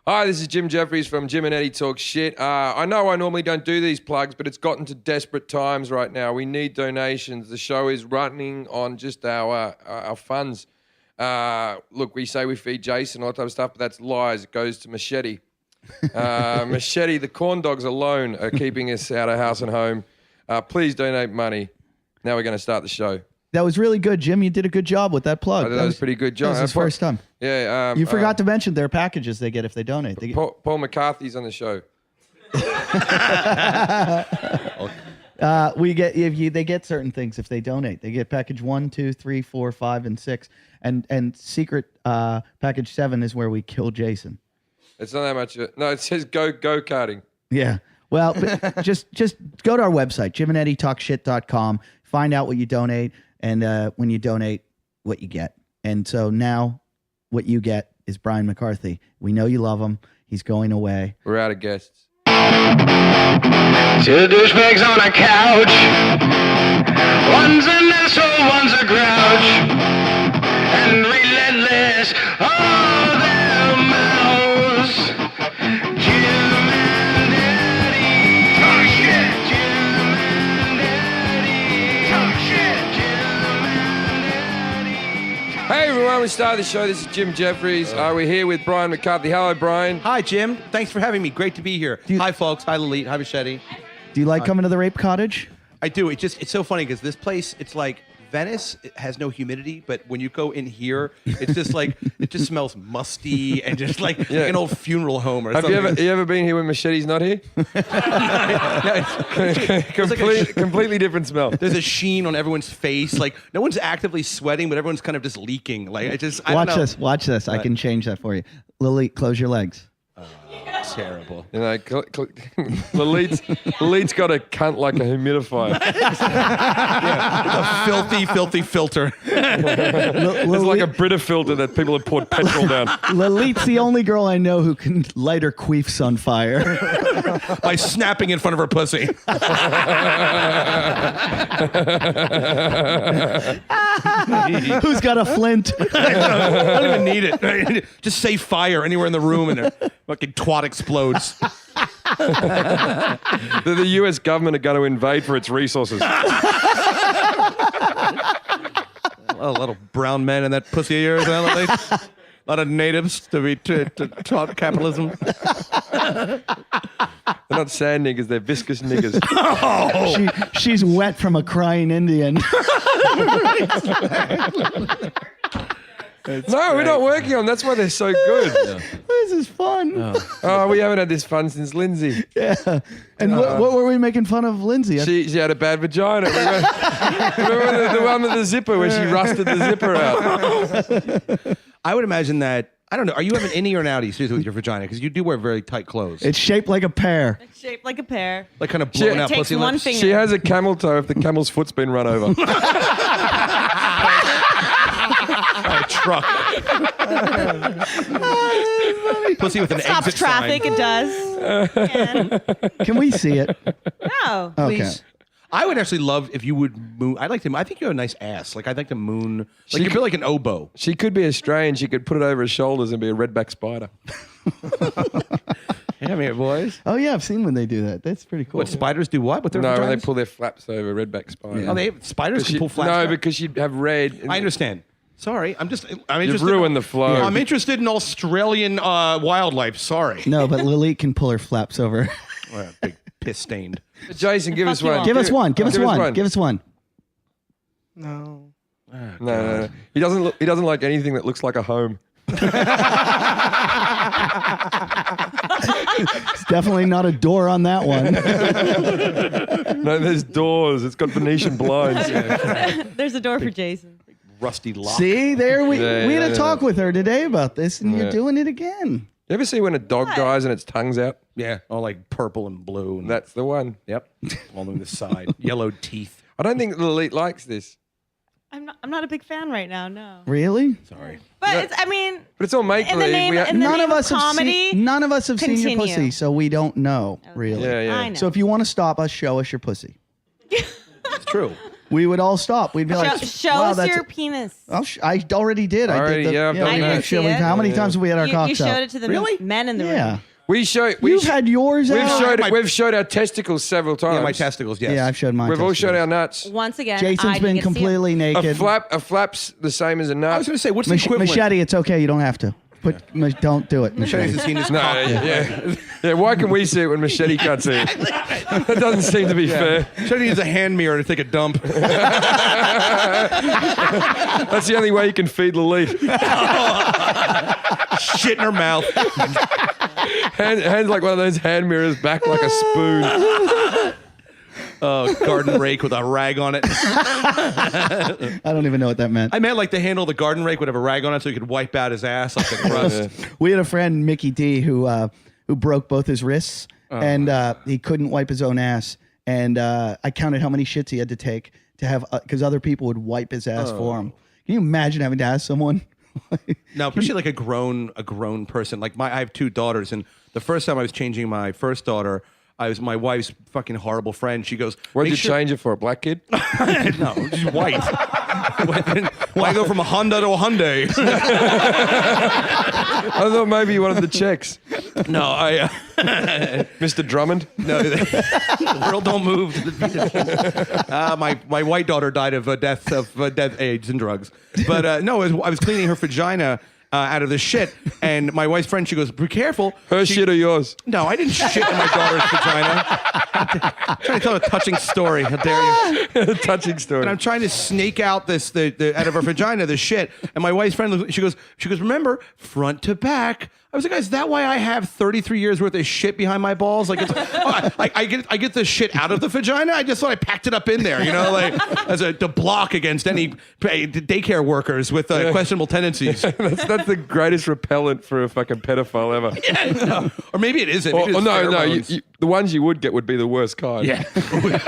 Hi, this is Jim Jeffries from Jim and Eddie Talk Shit. I know I normally don't do these plugs, but it's gotten to desperate times right now. We need donations. The show is running on just our funds. Look, we say we feed Jason, all that type of stuff, but that's lies. It goes to Machete. Machete, the corn dogs alone are keeping us out of house and home. Please donate money. Now we're going to start the show. That was really good, Jim. You did a good job with that plug. That was a pretty good job. That was his first time. Yeah. You forgot to mention their packages they get if they donate. Paul McCarthy's on the show. They get certain things if they donate. They get package 1, 2, 3, 4, 5, and 6, and secret package 7 is where we kill Jason. It's not that much. No, it says go karting. Yeah. Well, but just go to our website, jimandeddietalkshit.com. Find out what you donate, and when you donate, what you get. And so now, what you get is Brian McCarthy. We know you love him. He's going away. We're out of guests. Two douchebags on a couch. One's an asshole, one's a grouch. And relentless, all their mouths. Jim and Eddie talk shit. Jim and Eddie talk shit. Jim and Eddie talk Hey everyone, we started the show. This is Jim Jeffries. We're here with Brian McCarthy. Hello, Brian. Hi, Jim. Thanks for having me. Great to be here. Hi, folks. Hi, Lalit. Hi, Machete. Do you like coming to the Rape Cottage? I do. It's so funny because this place, it's like Venice. It has no humidity, but when you go in here, it's just like it just smells musty and just like an old funeral home or Have something. you ever been here when Machete's not here? Completely different smell. There's a sheen on everyone's face. Like no one's actively sweating, but everyone's kind of just leaking. Like I don't know. Watch this. I can change that for you. Lily, close your legs. Terrible. You know, Lalit's got a cunt like a humidifier. A filthy filter. It's like a Brita filter that people have poured petrol down. Lalit's the only girl I know who can light her queefs on fire. By snapping in front of her pussy. Who's got a flint? I don't even need it. Just say fire anywhere in the room and a fucking twat explodes. The U.S. government are going to invade for its resources. A lot of brown men in that pussy of yours, Alan. A lot of natives to be taught capitalism. They're not sand niggers, they're viscous niggers. She's wet from a crying Indian. No, we're not working on them. That's why they're so good. This is fun. Oh, we haven't had this fun since Lindsay. Yeah. And what were we making fun of Lindsay? She had a bad vagina. Remember the one with the zipper where she rusted the zipper out? I would imagine that, I don't know, are you having an innie or an outie seriously with your vagina? Because you do wear very tight clothes. It's shaped like a pear. It's shaped like a pear. Like kind of blown out takes pussy one lips. finger. She has a camel toe if the camel's foot's been run over. A truck. Pussy with an Stops exit traffic. sign. It does. Can we see it? No. Okay. Please. I would actually love if you would moon. I think you have a nice ass. Like I'd like to moon. Like you feel like an oboe. She could be Australian. She could put it over her shoulders and be a redback spider. Yeah, me boys. Oh yeah, I've seen when they do that. That's pretty cool. What spiders do? What with their No, when they vaginas? pull their flaps over redback spider. Oh, spiders can pull flaps. No, back? because she'd have red. I understand. Sorry, I'm You've interested. ruined the flow. I'm interested in Australian wildlife. Sorry. No, but Lily can pull her flaps over. Big piss stained. Jason, give us you one. all. Give us one. Give us one. No. He doesn't like anything that looks like a home. It's definitely not a door on that one. No, there's doors. It's got Venetian blinds. There's a door for Jason. Rusty lock. See, there we had a yeah. talk with her today about this, and you're Yeah. doing it again. You ever see when a dog dies and its tongue's out? Yeah, all like purple and blue. And That's the one. yep, all on the side. Yellow teeth. I don't think the elite likes this. I'm not a big fan right now. No. Really? Sorry. But No. it's, But it's all make in the name, believe. in the None name of us have comedy. seen. None of us have seen your continue. pussy, so we don't know really. Yeah, yeah. I know. So if you want to stop us, show us your pussy. It's true. we would all stop. We'd be like, Show wow, us that's your penis. I already did. Already, yeah, I've done I that. didn't see it. How many times have we had our You cocks showed out? it to the Really? men in the Yeah. room. You've had yours We've out? we've showed our testicles several times. Yeah, my testicles. Yes. Yeah, I've showed mine. We've all showed our nuts. Once again, Jason's I been didn't get to see it. completely naked. A flap's the same as a nut. I was going to say, what's the equivalent? Machete, it's okay. You don't have to. Don't do it. Machete Machete. has seen his No, cock. yeah. Why can we see it when Machete can't see it? That doesn't seem to be fair. Machete needs a hand mirror to take a dump. That's the only way you can feed Lilith. Shit in her mouth. Hands like one of those hand mirrors, back like a spoon. Garden rake with a rag on it. I don't even know what that meant. I meant like the handle of the garden rake would have a rag on it so he could wipe out his ass like the crust. We had a friend, Mickey D, who broke both his wrists and he couldn't wipe his own ass. And I counted how many shits he had to take to have because other people would wipe his ass for him. Can you imagine having to ask someone? No, especially like a grown person. Like I have 2 daughters, and the first time I was changing my first daughter, I was my wife's fucking horrible friend. She goes, What did you "Make sure-" change it for? A black kid? No, she's white. Why go from a Honda to a Hyundai? I thought maybe you wanted the checks. No, I. Mr. Drummond? No, the world don't move. My white daughter died of death, AIDS, and drugs. But no, I was cleaning her vagina out of the shit, and my wife's friend, she goes, "Be careful." Her shit or yours? No, I didn't shit in my daughter's vagina. I'm trying to tell a touching story. How dare you? Touching story. And I'm trying to snake out the out of her vagina the shit. And my wife's friend, she goes, remember, front to back. I was like, is that why I have 33 years worth of shit behind my balls? Like, I get the shit out of the vagina. I just thought I packed it up in there, like as to block against any daycare workers with questionable tendencies. That's the greatest repellent for a fucking pedophile ever. Yeah, no. Or maybe it isn't. Maybe it's no. pheromones. The ones you would get would be the worst kind. Yeah.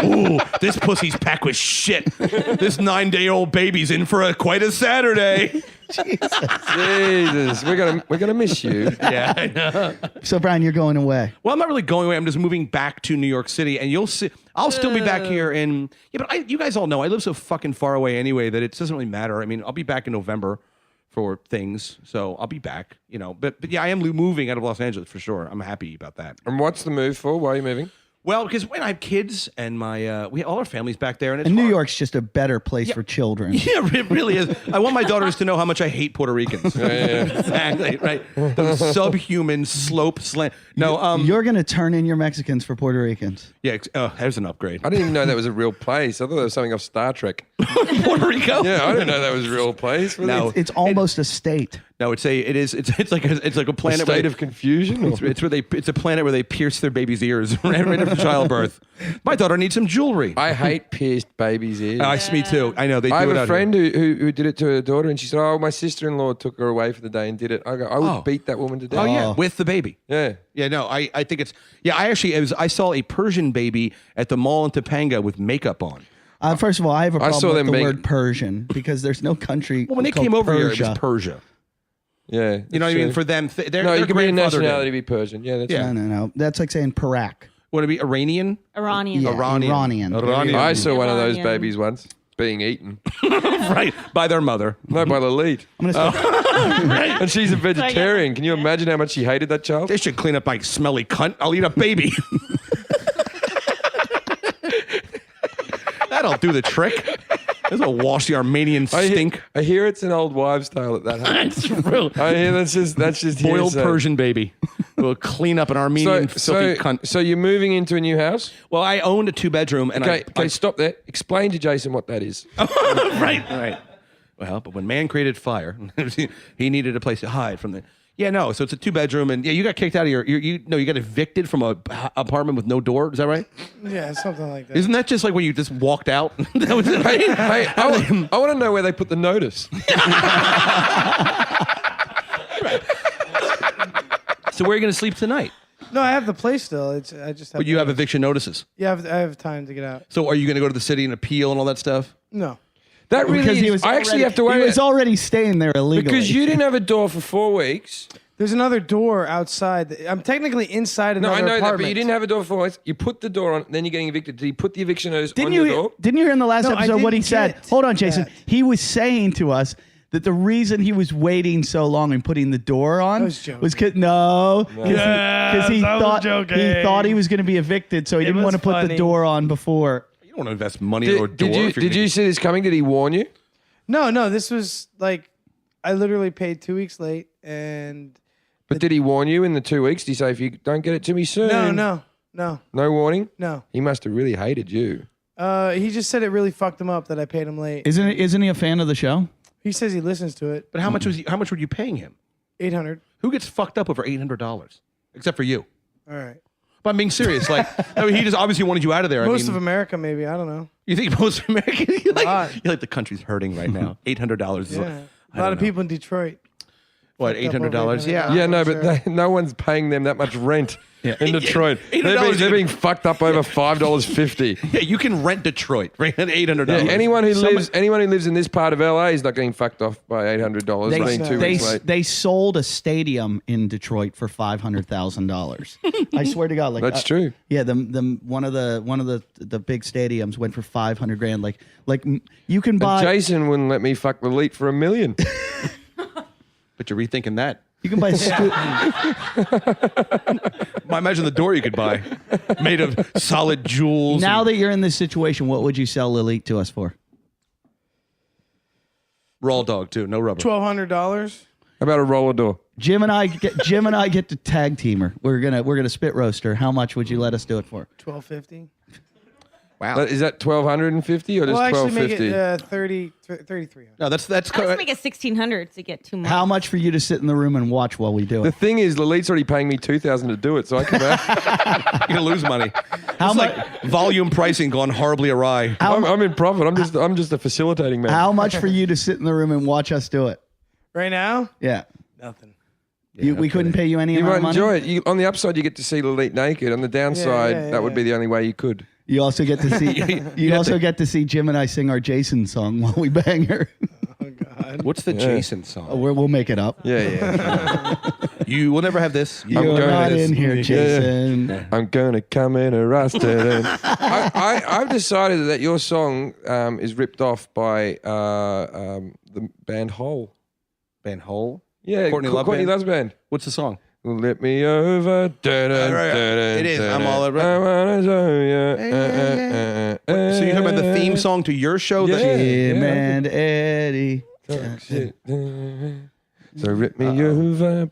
Ooh, this pussy's packed with shit. This 9-day-old baby's in for quite a Saturday. Jesus, we're gonna miss you. Yeah, I know. So, Brian, you're going away. Well, I'm not really going away. I'm just moving back to New York City, and you'll see. I'll still be back here in. Yeah, but you guys all know I live so fucking far away anyway that it doesn't really matter. I mean, I'll be back in November for things, so I'll be back. But yeah, I am moving out of Los Angeles for sure. I'm happy about that. And what's the move for? Why are you moving? Well, because when I have kids and my we all our families back there, and it's And New hard. York's just a better place for children. Yeah, it really is. I want my daughters to know how much I hate Puerto Ricans. Exactly, right. Those subhuman slope slant. No, You're going to turn in your Mexicans for Puerto Ricans. yeah, there's an upgrade. I didn't even know that was a real place. I thought that was something off Star Trek. Puerto Rico? Yeah, I didn't know that was a real place. Really? No. It's almost a state. No, it's like a A planet state where of confusion. Or? it's a planet where they pierce their baby's ears right after childbirth. My daughter needs some jewelry. I hate pierced babies' ears. Me too. I know they do I have it a out friend who did it to her daughter, and she said, "Oh, my sister-in-law took her away for the day and did it." I go, "I would beat that woman to death." Oh yeah, Oh. with the baby. yeah. Yeah, no, I think it's I saw a Persian baby at the mall in Topanga with makeup on. First of all, I have a problem saw with them the make- word Persian because there's no country. Well, when they called came over here, it Persia. was Persia. Yeah, You know what I mean? For them, no, you can be a nationality, be Persian. Yeah, that's Yeah. No. That's like saying Perak. Want to be Iranian? Iranian. Yeah, Iranian. Iranian. I saw one of those Iranian. babies once being eaten. Right, by their mother. No, by the lead. I'm gonna say, And she's a vegetarian. Can you imagine how much she hated that child? They should clean up my smelly cunt. I'll eat a baby. That'll do the trick. This'll wash the Armenian stink. I hear it's an old wives' tale that happens. It's real. I hear that's just Boiled hearsay. Persian baby. We'll clean up an Armenian filthy cunt. So you're moving into a new house? Well, I owned a 2-bedroom, and Okay, stop there. Explain to Jason what that is. right. Well, but when man created fire, he needed a place to hide from the. Yeah, no. So it's a 2-bedroom, and you got kicked out of you got evicted from a apartment with no door. Is that right? Yeah, something like that. Isn't that just like when you just walked out? That was it. Hey, I want to know where they put the notice. So where are you going to sleep tonight? No, I have the place still. I just have. But you have notice. eviction notices. Yeah, I have time to get out. So are you going to go to the city and appeal and all that stuff? No. That really because is. I actually have to He wait. was already staying there illegally. Because you didn't have a door for 4 weeks, There's another door outside. I'm technically inside No, another I know that, apartment. but you didn't have a door for us. You put the door on, then you're getting evicted. Did he put the eviction notice Didn't on you your door? didn't you hear in the last No, I episode what he didn't said? get Hold on, Jason. that. He was saying to us that the reason he was waiting so long and putting the door on was joking. was because he Yes, I was thought joking. he thought he was going to be evicted, so he didn't was want to put the funny. door on before. You don't want to invest money in a door. Did you see this coming? Did he warn you? No, this was like I literally paid 2 weeks late, and But did he warn you in the 2 weeks? Did he say, if you don't get it to me soon? no. No warning? No. He must have really hated you. He just said it really fucked him up that I paid him late. Isn't he a fan of the show? He says he listens to it. But how much were you paying him? 800. Who gets fucked up over $800? Except for you. All right. But I'm being serious. Like, I mean, he just obviously wanted you out of there. Most of America, maybe. I don't know. You think most of America? You're lot. like the country's hurting right now. $800 is Yeah. A lot of people in Detroit. What, $800? Yeah. Yeah, no, sure. but no one's paying them that much rent in Detroit. $800 They're being fucked up over $5.50. Yeah, you can rent Detroit, right? At $800. Yeah, anyone who lives in this part of LA is not getting fucked off by $800. Being 2 weeks late. They sold a stadium in Detroit for $500,000. I swear to God, like That's true. Yeah, one of the big stadiums went for $500,000. Like you can buy. Jason wouldn't let me fuck the elite for $1 million. But you're rethinking that. You can buy. I imagine the door you could buy made of solid jewels. Now that you're in this situation, what would you sell Lilith to us for? Raw dog, too. No rubber. $1,200. About a roller door. Jim and I get to tag team her. We're gonna spit roast her. How much would you let us do it for? $1,250. Wow. Is that 1,250 or just Well, actually, make 1,250? it 3,300. No, that's Let's make it 1,600 to get 2 months. How much for you to sit in the room and watch while we do The it? thing is, Lilith's already paying me $2,000 to do it, so I can. you're gonna lose money. How It's much? like volume pricing gone horribly awry. I'm in profit. I'm just a facilitating man. How much for you to sit in the room and watch us do it? Right now? Yeah. Nothing. We couldn't pay you any You amount might of money. enjoy it. On the upside, you get to see Lilith naked. On the downside, that would be the only way you could. You also get to see. You also get to see Jim and I sing our Jason song while we bang her. Oh, God. What's the Jason song? We'll make it up. Yeah. You will never have this. You're going not to- in here, Jason. I'm gonna come in arrested. And I've decided that your song is ripped off by the band Hole. Band Hole? Yeah, Courtney Love Courtney Band? Love's band. What's the song? Let me over. It is. I'm all over. I wanna show you. So you're talking about the theme song to your show? Yeah. Jim and Eddie. So rip me over.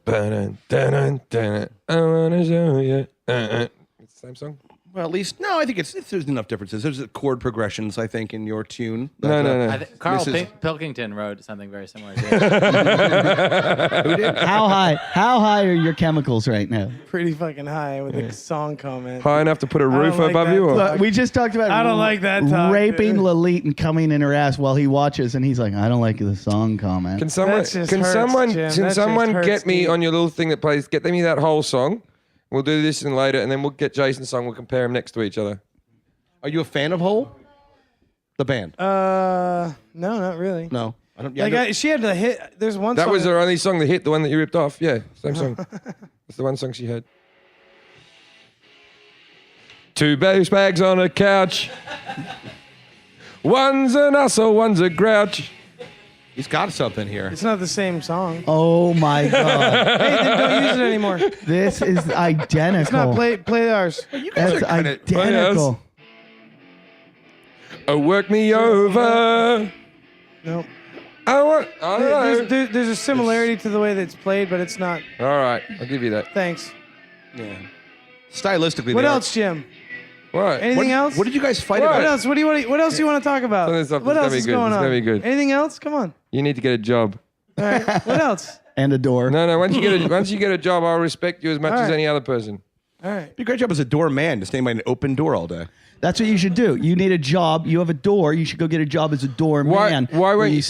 I wanna show you. It's the same song. Well, at least, no, I think there's enough differences. There's chord progressions, I think, in your tune. No. Carl Mrs. Pilkington wrote something very similar to it. How high are your chemicals right now? Pretty fucking high with a song comment. High enough to put a roof like above that. you? Or? Look, We just talked about I don't like that talk. raping Lilith and coming in her ass while he watches, and he's like, I don't like the song comment. Can someone, That just can hurts, someone, Jim. can That someone just get hurts me deep. on your little thing that plays? Get me that whole song. We'll do this and later, and then we'll get Jason's song. We'll compare them next to each other. Are you a fan of Hole? The band? No, not really. No. I don't. She had the hit. There's one That song. was her only song that hit, the one that you ripped off. Yeah, same song. That's the one song she had. Two bags on a couch. One's an asshole, one's a grouch. He's got something here. It's not the same song. Oh my god, Hey, then don't use it anymore. this is identical. It's not play ours. That's identical. Oh, work me over. No. I don't know. There's a similarity to the way that it's played, but it's not. All right, I'll give you that. Thanks. Yeah. Stylistically, What they are- else, Jim? What? Anything else? What did you guys fight What? about? What else? What else do you want to talk about? Some of this stuff What is gonna else be is good. going It's on? gonna be good. Anything else? Come on. You need to get a job. All right. What else? And a door. No. Once you get a job, I'll respect you as much All as right. any other person. All right. It'd be a great job as a doorman to stand by an open door all day. That's what you should do. You need a job. You have a door. You should go get a job as a doorman. Why won't you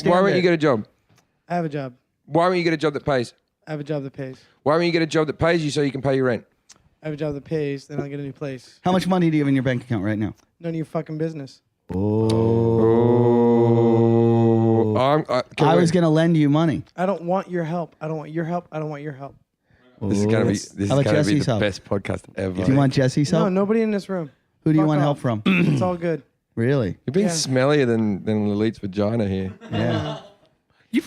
get a job? I have a job. Why won't you get a job that pays? I have a job that pays. Why won't you get a job that pays you so you can pay your rent? I have a job that pays. Then I'll get a new place. How much money do you have in your bank account right now? None of your fucking business. Oh, I was going to lend you money. I don't want your help. I don't want your help. I don't want your help. This is gonna be Jesse's the help? best podcast ever. Do you want Jesse's help? No, nobody in this room. Who do you Fuck want off. help from? It's all good. Really? You're being Yeah. smellier than Lilith's vagina here. Yeah.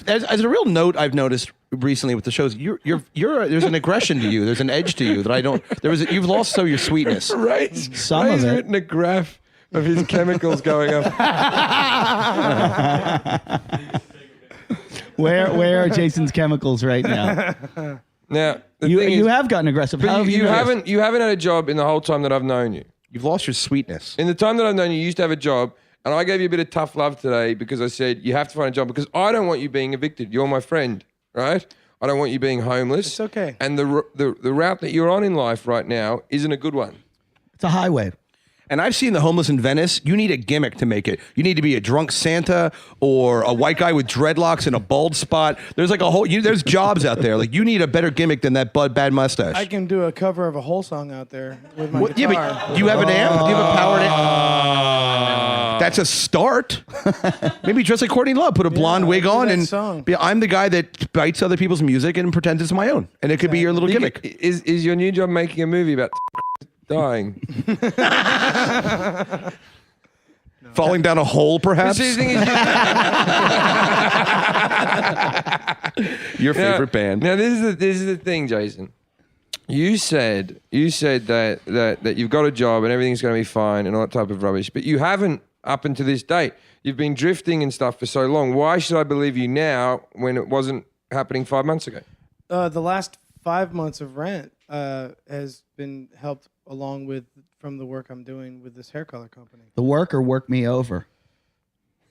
As a real note I've noticed recently with the shows, there's an aggression to you. There's an edge to you that I don't. You've lost some of your sweetness. Some of Ray's it. written a graph of his chemicals going up. Where are Jason's chemicals right now? Now the You thing is, have gotten aggressive. How but have you noticed? haven't had a job in the whole time that I've known you. You've lost your sweetness. In the time that I've known you, you used to have a job, and I gave you a bit of tough love today because I said you have to find a job because I don't want you being evicted. You're my friend, right? I don't want you being homeless. It's okay. And the route that you're on in life right now isn't a good one. It's a highway. And I've seen the homeless in Venice. You need a gimmick to make it. You need to be a drunk Santa or a white guy with dreadlocks and a bald spot. There's like a whole. There's jobs out there. Like you need a better gimmick than that bad mustache. I can do a cover of a whole song out there with my Yeah, guitar. but you have an amp. Do you have a powered amp? That's a start. Maybe dress like Courtney Love, put a blonde wig do on, that and song. I'm the guy that bites other people's music and pretends it's my own, and it could be your little gimmick. Is your new job making a movie about dying? Falling down a hole, perhaps. See, the thing is, Your favorite band. Now this is the thing, Jason. You said that you've got a job and everything's going to be fine and all that type of rubbish, but you haven't up until this date. You've been drifting and stuff for so long. Why should I believe you now when it wasn't happening 5 months ago? The last 5 months of rent has been helped along with from the work I'm doing with this hair color company. The work or work me over?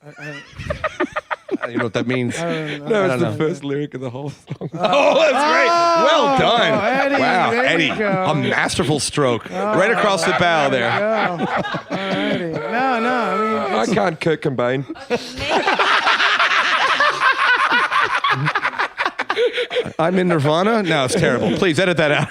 I I don't even know what that means. don't know. No, it's the first lyric of the whole song. Oh, that's great. Well done. Eddie, Wow, there Eddie. you go. A masterful stroke. Right across the bow there. Alrighty. No, I mean, I can't Kurt Cobain. I'm in Nirvana? No, it's terrible. Please edit that out.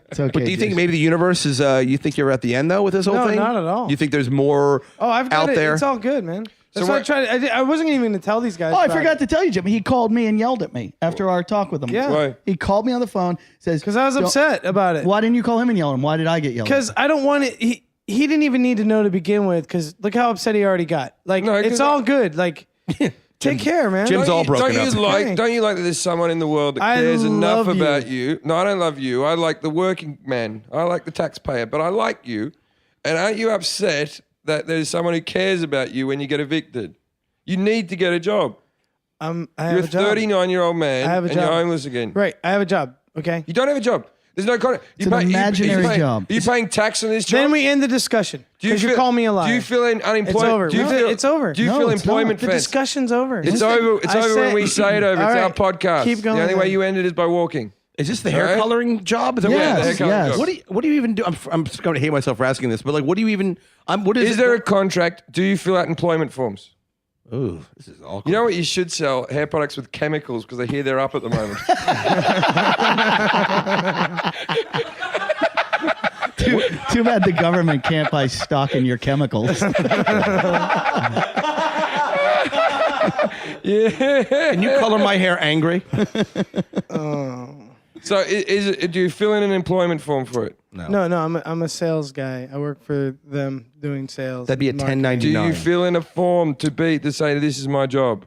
It's okay. But do you think maybe the universe is, you think you're at the end, though, with this whole No, thing? not at all. You think there's more I've got out it. there? It's all good, man. That's So what I what- tried. I wasn't even going to tell these guys. Oh, I about forgot it. to tell you, Jimmy. He called me and yelled at me after our talk with him. Yeah. Why? He called me on the phone, says, Because I was "Don't- upset about it. Why didn't you call him and yell at him? Why did I get yelled at? Because I don't want it. He didn't even need to know to begin with. Because look how upset he already got. Like No, 'cause it's all good. Like take care, man. Jim's all broken don't up. you like? Don't you like that there's someone in the world that I cares enough love you. about you? No, I don't love you. I like the working man. I like the taxpayer, but I like you. And aren't you upset that there's someone who cares about you when you get evicted? You need to get a job. I You're have a a job. 39-year-old man I have a and you're job. homeless again. Right. I have a job. Okay. You don't have a job. There's no contract. It's an imaginary job. Are you paying tax on this job? Then we end the discussion. Because you call me a liar. Do you feel unemployed? It's over. Do you No, feel, it's over. Do you No, feel it's not. employment The fence? discussion's over. It's over. It's I over said- when we say it over. All It's our right. podcast. Keep going The only way then. you end it is by walking. Is this the hair Right? coloring job? Is that Yes, what it is? the hair coloring yes. job. What do you even do? I'm just going to hate myself for asking this, but like, what do you even? What Is there a contract? Do you fill out employment forms? Ooh, this is awkward. You know what you should sell? Hair products with chemicals because I hear they're up at the moment. Too bad the government can't buy stock in your chemicals. Yeah. Can you color my hair angry? So is it? Do you fill in an employment form for it? No, I'm a sales guy. I work for them doing sales. That'd be a marketing. 1099. Do you fill in a form to say this is my job?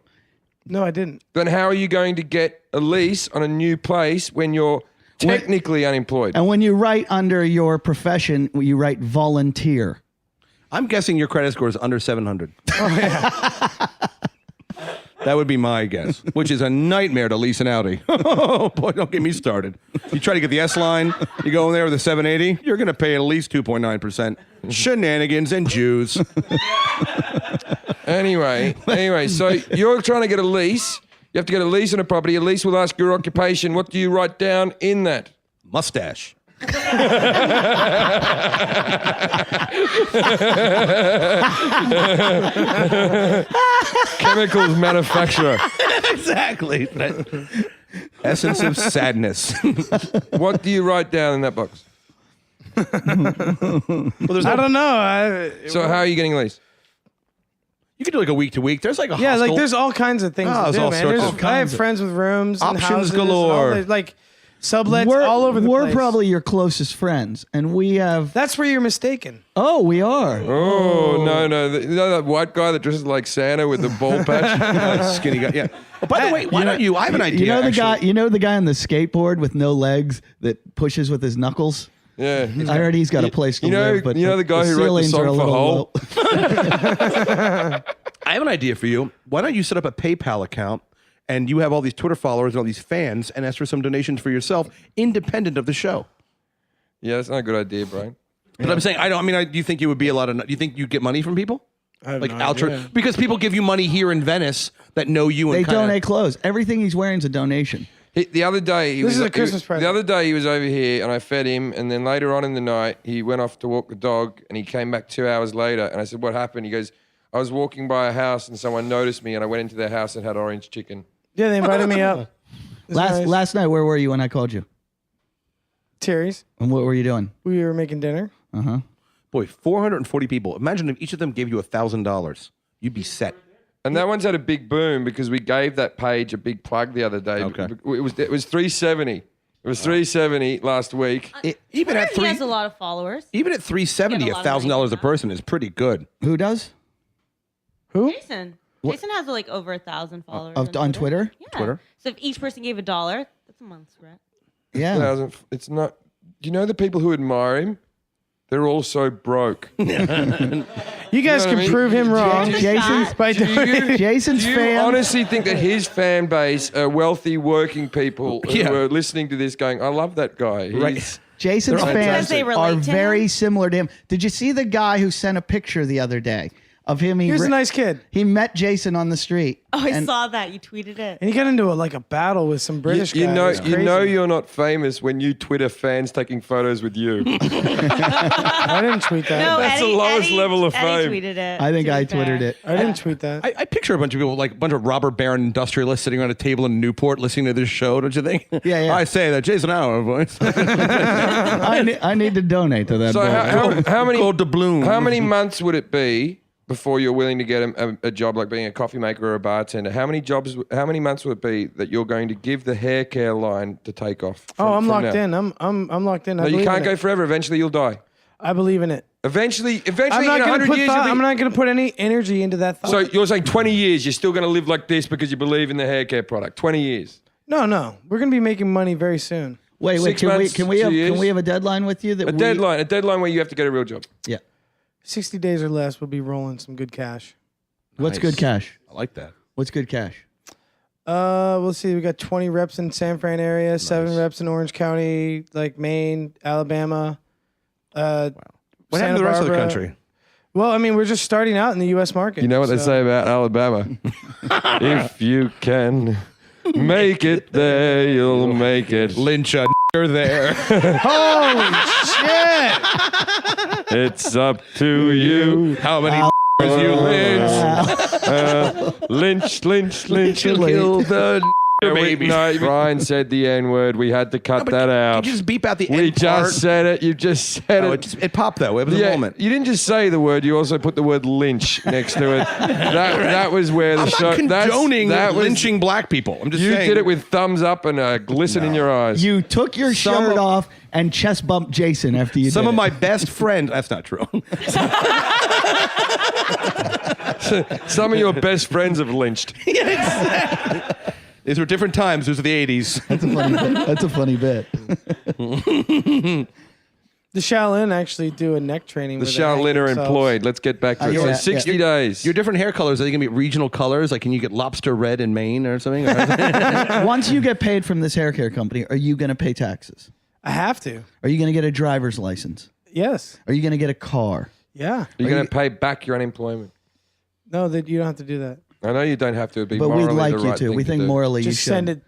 No, I didn't. Then how are you going to get a lease on a new place when you're technically unemployed? And when you write under your profession, you write volunteer. I'm guessing your credit score is under 700. Oh yeah. That would be my guess, which is a nightmare to lease an Audi. Oh, boy, don't get me started. You try to get the S-Line, you go in there with a 780, you're going to pay at least 2.9%. Shenanigans and Jews. Anyway, so you're trying to get a lease. You have to get a lease on a property. A lease will ask your occupation. What do you write down in that? Mustache. Chemicals manufacturer. Exactly. Essence of sadness. What do you write down in that box? Well, there's I no, don't know. So how are you getting a lease? You can do like a week to week. There's like a Yeah, hostel. like there's all kinds of things Oh, to there's do, all man. sorts There's- of I have kinds of- friends with rooms and Options houses and all galore. that, like sublets all over the we're place. probably your closest friends, and we have. That's where you're mistaken. Oh, we are. Oh, no. You know that white guy that dresses like Santa with the ball patch? skinny guy. Yeah. Oh, by the way, why don't you? I have an idea. You know the actually. guy. You know the guy on the skateboard with no legs that pushes with his knuckles. Yeah. I heard he's got a place to live, but you know the guy who wrote the ceilings are a song for little Hole? low. I have an idea for you. Why don't you set up a PayPal account and you have all these Twitter followers and all these fans and ask for some donations for yourself, independent of the show? Yeah, that's not a good idea, Brian. But I'm saying, do you think it would be a lot of? Do you think you get money from people? I have Like no idea. because people give you money here in Venice that know you. They And kinda, donate clothes. Everything he's wearing is a donation. The other day, This is a Christmas present. The other day, he was over here, and I fed him. And then later on in the night, he went off to walk the dog, and he came back 2 hours later. And I said, "What happened?" He goes, "I was walking by a house, and someone noticed me, and I went into their house and had orange chicken." Yeah, they invited me up. It's nice. Last night, where were you when I called you? Terry's. And what were you doing? We were making dinner. Boy, 440 people. Imagine if each of them gave you $1,000. You'd be set. And that one's had a big boom because we gave that page a big plug the other day. Okay. It was 370. It was 370 last week. Even at He has a lot of followers. even at 370, Get a lot of money $1,000 a from person is pretty good. Who does? Who? Jason. Jason has like over 1,000 followers On Twitter? Yeah. Twitter? So if each person gave $1, that's a month's rent. Yeah. It's not. Do you know the people who admire him? They're all so broke. You guys You know what can I mean? prove him wrong. Jason's by doing Jason's Do you fan. honestly think that his fan base are wealthy working people Yeah. who are listening to this going, "I love that guy"? He's- Jason's They're fans Because they relate are to him? very similar to him. Did you see the guy who sent a picture the other day of him? He was a nice kid. He met Jason on the street. Oh, I and saw that. You tweeted it. And he got into a battle with some British You guy. know, It was you know crazy. you're not famous when you Twitter fans taking photos with you. I didn't tweet that. No, That's the Eddie, lowest Eddie, level of Eddie fame. tweeted it. I think to be I fair. twittered it. I didn't tweet that. I picture a bunch of people, like a bunch of robber baron industrialists sitting around a table in Newport listening to this show, don't you think? Yeah. I say that Jason Howard voice. I need to donate to that. So boy. how many Gold doubloon. How many months would it be before you're willing to get a job like being a coffee maker or a bartender? How many months would it be that you're going to give the hair care line to take off? I'm from locked now? in. I'm locked in. No, you can't go forever. Eventually, you'll die. I believe in it. Eventually, I'm in not going 100 to put years, thought, you'll be- I'm not going to put any energy into that thought. So you're saying 20 years, you're still going to live like this because you believe in the hair care product? 20 years. No. We're going to be making money very soon. Wait. 6 Can months, we 2 have years? a deadline with you? That A deadline where you have to get a real job. Yeah. 60 days or less, we'll be rolling some good cash. What's Nice. good cash? I like that. What's good cash? We'll see. We got 20 reps in San Fran area, 7 reps in Orange County, like Maine, Alabama. What happened to the rest of the country? Well, I mean, we're just starting out in the U.S. market. You know what they so- say about Alabama? If you can make it there, you'll make it. Lynch a there. Holy shit! It's up to you. How many you lynch? Lynch. Kill the baby. No, Brian said the N word. We had to cut that out. You just beep out the We end part. just said it. You just said Oh, it. it popped though. It was a Yeah, moment. you didn't just say the word. You also put the word lynch next to it. That was where the I'm show. not condoning that was- lynching black people. I'm just You saying. did it with thumbs up and a glisten in your eyes. You took your Some shirt of- off and chest bumped Jason after you Some did of it. my best friends. That's not true. Some of your best friends have lynched. These were different times. Those were the 80s. That's a funny bit. The Shaolin actually do a neck training. The where they hang Shaolin are themselves. employed. Let's get back to it. yeah, So 60 yeah. days. Your different hair colors, are they going to be regional colors? Like, can you get lobster red in Maine or something? Once you get paid from this hair care company, are you going to pay taxes? I have to. Are you going to get a driver's license? Yes. Are you going to get a car? Yeah. You're going to pay back your unemployment. No, that you don't have to do that. I know you don't have to be But morally we'd like the you right to. thing We think do. morally you Just should. send it.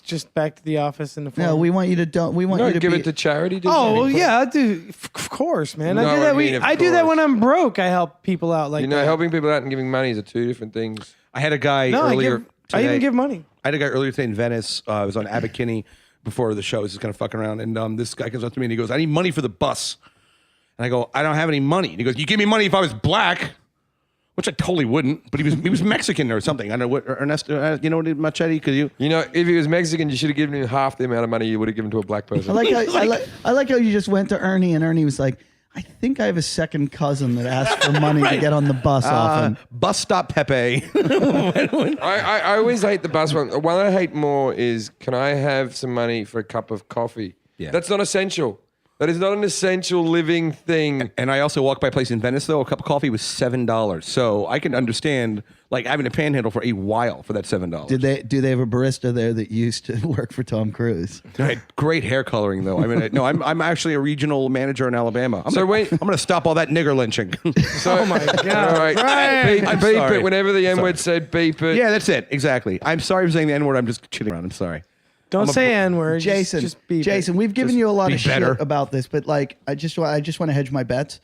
Just back to the office in the phone. No, we want you to don't. We want No, you to give be, it to charity. do Oh well, something. yeah, I do. Of course, man. No, I do I that. mean, of I do that course. when I'm broke. I help people out like You know, that. helping people out and giving money are two different things. I had a guy No, earlier I today. even give money. I had a guy earlier today in Venice. I was on Abercrombie before the show. I was just kind of fucking around. And this guy comes up to me and he goes, I need money for the bus. And I go, I don't have any money. And he goes, you give me money if I was black. which I totally wouldn't. But he was Mexican or something. I don't know what Ernesto. You know what, Machete? Could you? You know, if he was Mexican, you should have given him half the amount of money you would have given to a black person. I like how you just went to Ernie and Ernie was like, I think I have a second cousin that asks for money to get on the bus often. Bus stop Pepe. I always hate the bus one. One I hate more is, can I have some money for a cup of coffee? Yeah. That's not essential. That is not an essential living thing. And I also walked by a place in Venice, though. A cup of coffee was $7. So I can understand like having a panhandle for a while for that $7. Do they have a barista there that used to work for Tom Cruise? Right. Great hair coloring, though. I mean, no, I'm actually a regional manager in Alabama. I'm going to stop all that nigger lynching. Oh my God! All right, Right. beep it. Whenever the N word said, beep it. Yeah, that's it. Exactly. I'm sorry for saying the N word. I'm just kidding around. I'm sorry. Don't say N-word. Jason, Just beep it. Jason, we've given you a lot be of shit better. about this, but like, I just want to hedge my bets.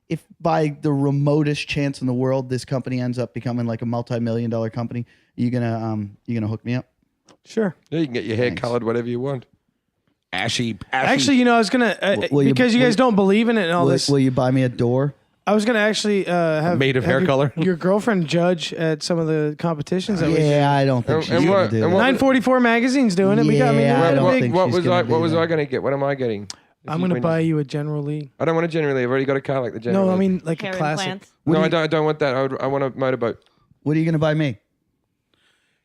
If by the remotest chance in the world this company ends up becoming like a multi-million-dollar company, you gonna hook me up? Sure. Yeah, you can get your hair colored whatever you want. Ashy. Actually, you know, I was gonna Will you- because you guys don't believe in it and all this. Will you buy me a door? I was gonna actually have Made of have hair color? your girlfriend judge at some of the competitions. That we Yeah, I don't think she's and gonna what- do and that. what- 944 magazine's doing it. We got me. Yeah, I don't big. think What she's was gonna I? do What was that. I going to get? What am I getting? I'm gonna buy you a General Lee. I don't want a General Lee. I've already got a car like the General No, I Lee. mean like Hair a classic. implants. No, I don't. I don't want that. I want a motorboat. What are you gonna buy me?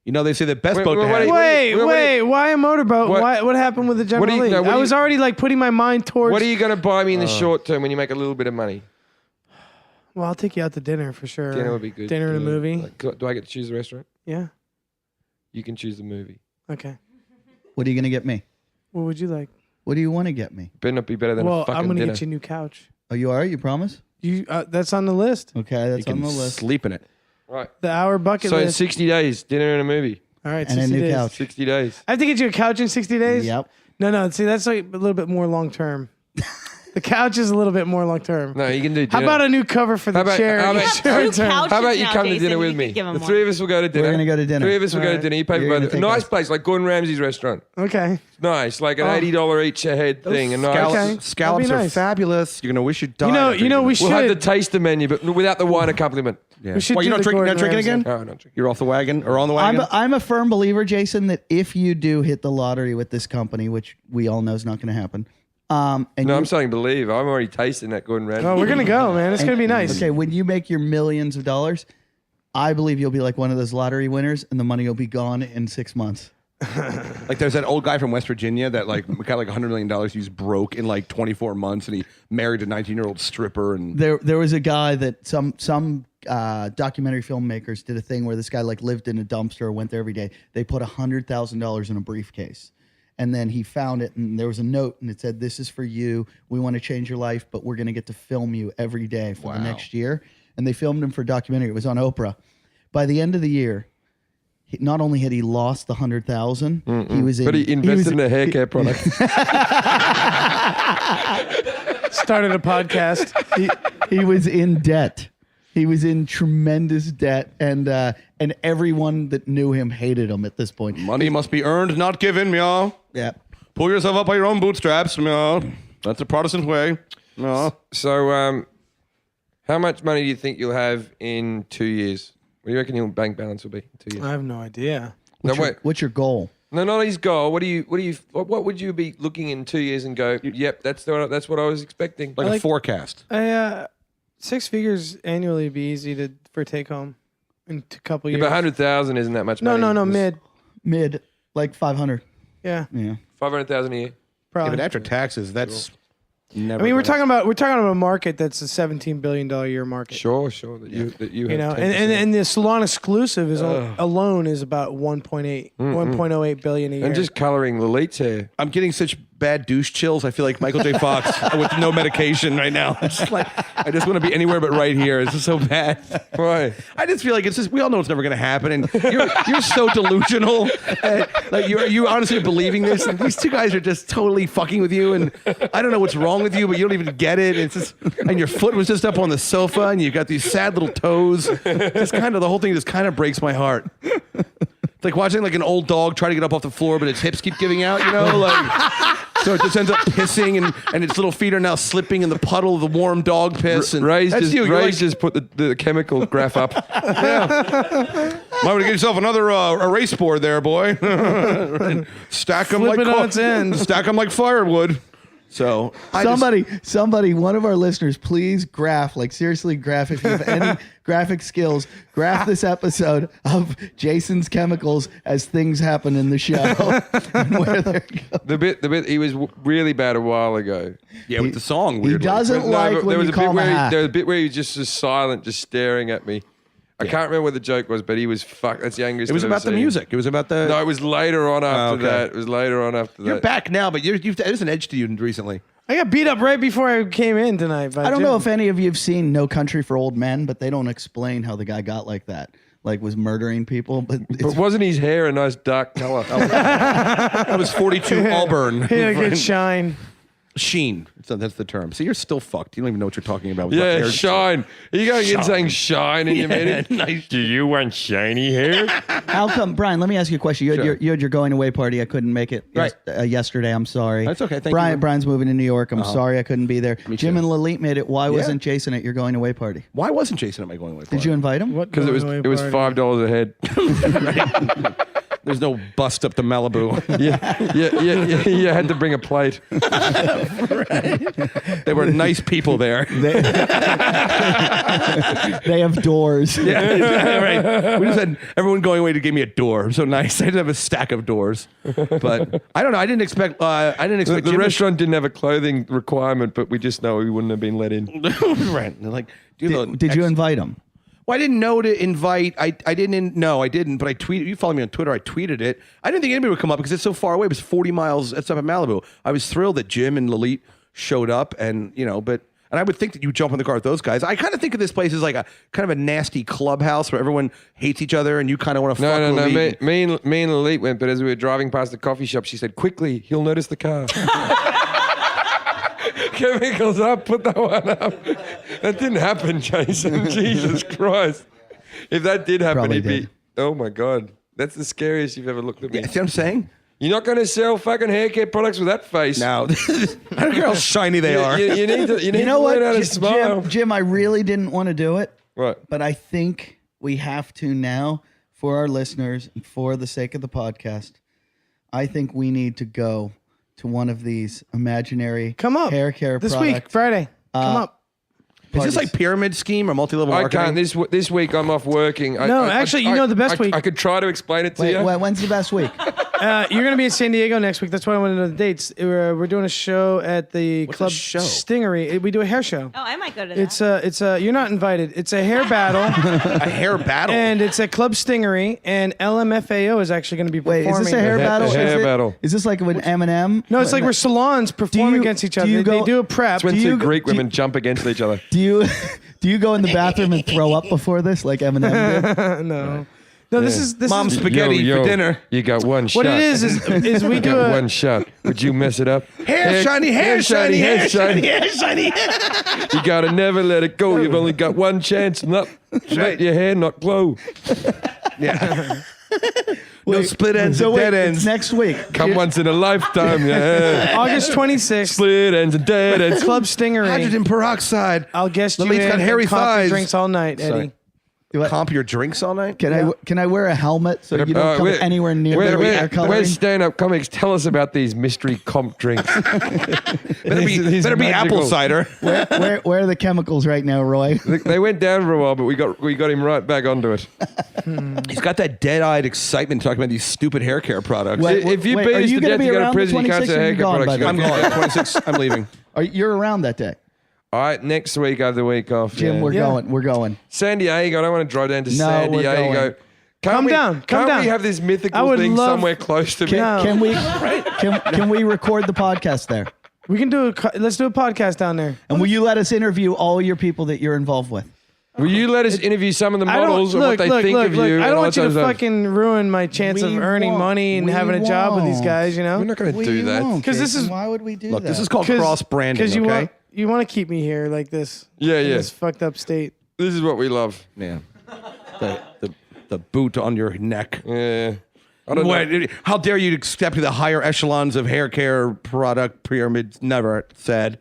You know, they say the best Wait, boat to wait, have. wait. Wait, why a motorboat? What- What happened with the General do you- Lee? no, what I do was you- already like putting my mind towards. What are you going to buy me in the short term when you make a little bit of money? Well, I'll take you out to dinner for sure. Dinner would be good. Dinner and a Yeah. movie. Like, do I get to choose the restaurant? Yeah. You can choose the movie. Okay. What are you gonna get me? What would you like? What do you want to get me? Better not be better than a Well, fucking I'm gonna dinner. get you a new couch. Oh, you are? You promise? You that's on the list. Okay, that's You on can the list. sleep in it. Right. The hour bucket So in list. 60 days, dinner and a movie. All right, And a 60 new days. couch. 60 days. I have to get you a couch in 60 days. Yep. No. See, that's like a little bit more long term. The couch is a little bit more long term. No, you can do How dinner. about a new cover for the How about- chair? how and about- the chair Two turn? couches How about you now, come to Jason, dinner with you me? could give him The one. three of us will go to dinner. We're gonna go to dinner. Three of us will go to Alright. dinner. You pay for You're both. gonna A take nice us. place like Gordon Ramsay's restaurant. Okay. Nice, like an $80 each a head thing. And nice. Scallops, Okay. scallops That'd be are nice. fabulous. You're gonna wish you died. You know, after we dinner. should. We'll have the taster menu, but without the wine accompaniment. Yeah. We should Well, do you're not the drinking, Gordon not drinking Ramsay. again? No, I'm not drinking. You're off the wagon or on the wagon? I'm a firm believer, Jason, that if you do hit the lottery with this company, which we all know is not going to happen, and No, you, I'm saying believe. I'm already tasting that Gordon Ramsay. Oh, we're gonna go, man. It's gonna be nice. okay, when you make your millions of dollars, I believe you'll be like one of those lottery winners, and the money will be gone in 6 months. Like there's that old guy from West Virginia that like got like $100 million. He's broke in like 24 months, and he married a 19-year-old stripper. And There was a guy that some documentary filmmakers did a thing where this guy like lived in a dumpster, went there every day. They put $100,000 in a briefcase. And then he found it, and there was a note, and it said, "This is for you. We want to change your life, but we're going to get to film you every day for the next year." And they filmed him for a documentary. It was on Oprah. By the end of the year, not only had he lost the 100,000, he was in. But he invested in a hair care product. Started a podcast. he was in debt. He was in tremendous debt, and everyone that knew him hated him at this point. money must be earned, not given, meow. Yeah. Pull yourself up by your own bootstraps, meow. That's a Protestant way. Meow. So, how much money do you think you'll have in 2 years? What do you reckon your bank balance will be in 2 years? I have no idea. No, wait. What's your goal? No, not his goal. What would you be looking in 2 years and go? Yep, that's what I was expecting. Like a like- forecast. 6 figures annually would be easy for take home in a couple Yeah, years. but 100,000 isn't that much No, money. no, mid. Like 500. Yeah, Yeah. 500,000 a year. Yeah, probably. but after taxes, that's never. I mean, we're gonna- talking about a market that's a $17 billion a year market. Sure. That you You know, have and the salon exclusive is alone is about 1.08 billion a year. and just coloring Lilith's hair. I'm getting such bad douche chills. I feel like Michael J. Fox with no medication right now. It's just like I just want to be anywhere but right here. It's just so bad. Why? I just feel like it's just we all know it's never going to happen, and you're so delusional. Like you honestly believing this, and these two guys are just totally fucking with you, and I don't know what's wrong with you, but you don't even get it. It's just, and your foot was just up on the sofa, and you got these sad little toes. Just kind of the whole thing just kind of breaks my heart. It's like watching like an old dog try to get up off the floor, but its hips keep giving out. You know, like So it just ends up pissing, and its little feet are now slipping in the puddle of the warm dog piss. And Ray's that's just, you. You're Ray's like, just put the chemical graph up. might want to get yourself another erase board there, boy. And stack them Flip like it on its end. stack them like firewood. So Somebody, one of our listeners, please graph, like seriously graph, if you have any graphic skills, graph this episode of Jason's chemicals as things happen in the show. And where they're going. The bit he was really bad a while ago. yeah, with the song. He Weirdly. doesn't No, like but when you call him a hack. there was a bit where he was just silent, just staring at me. I can't remember what the joke was, but he was fucked. That's the angriest. It was I've ever about the seen. music. It was about the. No, it was later on after okay. that. It was later on after that. You're back now, but there's an edge to you recently. I got beat up right before I came in tonight. By I don't Jim. know if any of you have seen No Country for Old Men, but they don't explain how the guy got like that, like was murdering people. But But wasn't his hair a nice dark color? That was 42 Auburn. He had a good shine. Sheen. So that's the term. So you're still fucked. You don't even know what you're talking about. With Yeah, hair. shine. Are you going in saying shine in your meeting? Nice. Do you want shiny hair? how come, Brian? Let me ask you a question. You had your going away party. I couldn't make it yesterday. I'm sorry. That's okay. Thank Brian, you. Brian's moving to New York. I'm sorry I couldn't be there. Me Jim too. and Lalit made it. Why wasn't Jason at your going away party? Why wasn't Jason at my going away party? Did you invite him? What Because it was going away party? $5 a head. There's no bust up to Malibu. Yeah. You had to bring a plate. There were nice people there. They have doors. Yeah, right. We just had everyone going away to give me a door. So nice. I did have a stack of doors. But I don't know. I didn't expect. The Jim restaurant didn't have a clothing requirement, but we just know we wouldn't have been let in. right. They're like, dude, Did you invite him? Well, I didn't know to invite. I didn't. No, I didn't. But I tweeted. You follow me on Twitter. I tweeted it. I didn't think anybody would come up because it's so far away. It was 40 miles. It's up in Malibu. I was thrilled that Jim and Lalit showed up, and I would think that you jump in the car with those guys. I kind of think of this place as like a kind of a nasty clubhouse where everyone hates each other, and you kind of want to fuck No. Lalit. Me and Lalit went, but as we were driving past the coffee shop, she said, "Quickly, he'll notice the car." Chemicals up, put that one up. That didn't happen, Jason. Jesus Christ. If that did happen, Probably he'd be. did. Oh my God. That's the scariest you've ever looked at me. Yeah, see what I'm saying? You're not going to sell fucking hair care products with that face. Now, I don't care how shiny they are. You need to, You know learn what, how to smile. Jim? I really didn't want to do it, Right. but I think we have to now for our listeners and for the sake of the podcast. I think we need to go to one of these imaginary Come up hair care this product week, Friday. Come up. Is this like pyramid scheme or multi-level marketing? I can't. This week I'm off working. No, actually, you know the best week. I could try to explain it to you. Wait, when's the best week? You're going to be in San Diego next week. That's why I want to know the dates. We're doing a show at the What's Club a show? Stingery. We do a hair show. Oh, I might go to that. It's you're not invited. It's a hair battle, A hair battle. and it's at Club Stingery, and LMFAO is actually going to be Wait, performing. is this a hair battle? hair battle. Is this like with Eminem? No, it's like where salons perform you- against each do other. you They go- do a prep. It's when Do two you- Greek do you- women jump against each other. Do you go in the bathroom and throw up before this like Eminem did? No, this is Mom's is, spaghetti Yo, for dinner. You got one shot. what it is we You do got a one shot. Would you mess it up? Hair shiny, hair shiny, hair shiny, hair shiny. You gotta never let it go. You've only got one chance. Not let your hair not glow. Yeah. No split ends So and wait, dead it's ends. next week. Come once in a lifetime. Yeah. August 26th, Split ends and dead ends. Club Stingery. Hydrogen peroxide. I'll guest you Lalit's in got hairy and comp your thighs. drinks all night, Eddie. Sorry. What? Comp your drinks all night? Can I wear a helmet so you don't come anywhere near the hair coloring? Where's stand-up comics? Tell us about these mystery comp drinks. Better be These apple magical- cider. Where are the chemicals right now, Roy? They went down for a while, but we got him right back onto it. He's got that dead-eyed excitement talking about these stupid hair care products. Wait, If you wait, beat are us you to gonna death, be you go to around the prison. You can't 26th say or hair you care gone, products. by You the I'm gotta going. 26. I'm leaving. You're around that day, All right, next week I have the week off. Jim. yeah. We're going. We're going. San Diego. I don't want to drive down to No, San we're Diego. going. Come down. Can't we have this I mythical would thing love- somewhere close to me? No. Can we record the podcast there? We can let's do a podcast down there. And will you let us interview all your people that you're involved with? Will you let us interview some of the models and what they think of you? I and don't all want you that to sort of stuff? fucking ruin my chance of We earning won't. money and We having a job with these won't. guys, you know? We're not going to do that. 'Cause this is- Why would we do Look, that? this is called cross-branding, Because okay? you want to keep me here like this. Yeah, in yeah. this fucked up state. This is what we love. Yeah. The boot on your neck. Yeah. I don't know. How dare you step to the higher echelons of hair care product pyramids? Never said.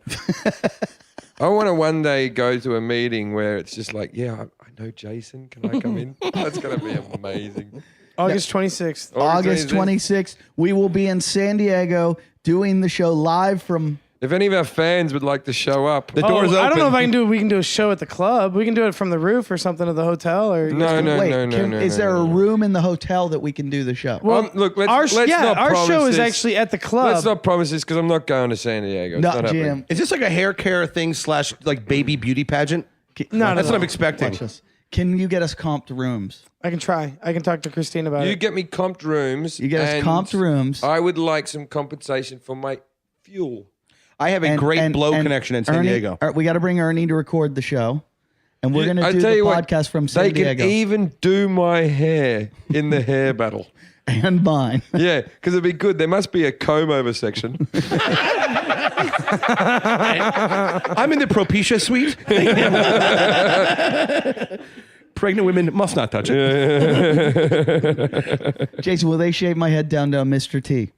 I want to one day go to a meeting where it's just like, yeah, I know Jason. Can I come in? That's going to be amazing. August 26th. August 26th, we will be in San Diego doing the show live from. If any of our fans would like to show up, The door's open. I don't know if I can do. We can do a show at the club. We can do it from the roof or something of the hotel. Or Wait, is there a room in the hotel that we can do the show? Well, look, let's our not promise show is this. actually at the club. Let's not promise this because I'm not going to San Diego. It's No, not happening. Jim. Is this like a hair care thing / like baby beauty pageant? No, That's no. what I'm expecting. Watch this. Can you get us comped rooms? I can try. I can talk to Christine about You it. get me comped rooms. You get us and comped rooms. I would like some compensation for my fuel. I have a great blow connection in San Ernie, Diego. We got to bring Ernie to record the show, and we're going to do the podcast from San They Diego can even do my hair in the hair battle. and mine. Yeah, because it'd be good. There must be a comb over section. I'm in the Propecia suite. Pregnant women must not touch it. Jason, will they shave my head down to Mr. T?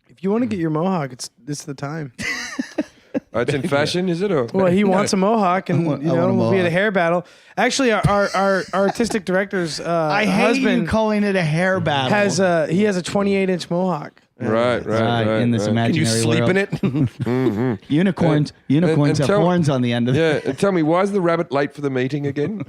If you want to get your mohawk, it's the time. Oh, it's in fashion, is it? Or? Well, he wants a mohawk, and I want a we'll be at a mohawk. hair battle. Actually, our artistic director's I hate husband you calling it a hair battle. has he has a 28-inch mohawk. Right. in this Can you imaginary sleep world. in it? Unicorns and have tell- horns on the end of it. Yeah, and tell me, why is the rabbit late for the meeting again?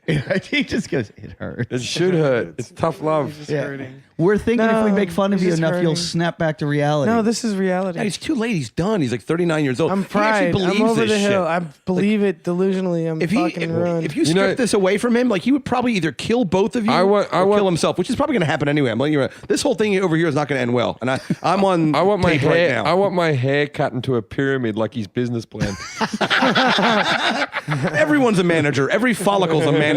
It hurts. He just goes, it hurts. It should hurt. It's tough love. It's Yeah. hurting. We're thinking if we No, make fun of it's you just enough, you'll hurting. snap back to reality. No, this is reality. He's too late. He's done. He's like 39 years old. I'm He actually fried. believes I'm over this the hill. shit. I believe it delusionally. I'm If fucking ruined. you strip this away from him, like he would probably either kill both of you or kill himself, which is probably going to happen anyway. I'm letting you know. This whole thing over here is not going to end well, and I'm on. I want my tape hair. right now. I want my hair cut into a pyramid like his business plan. Everyone's a manager. Every follicle's a manager.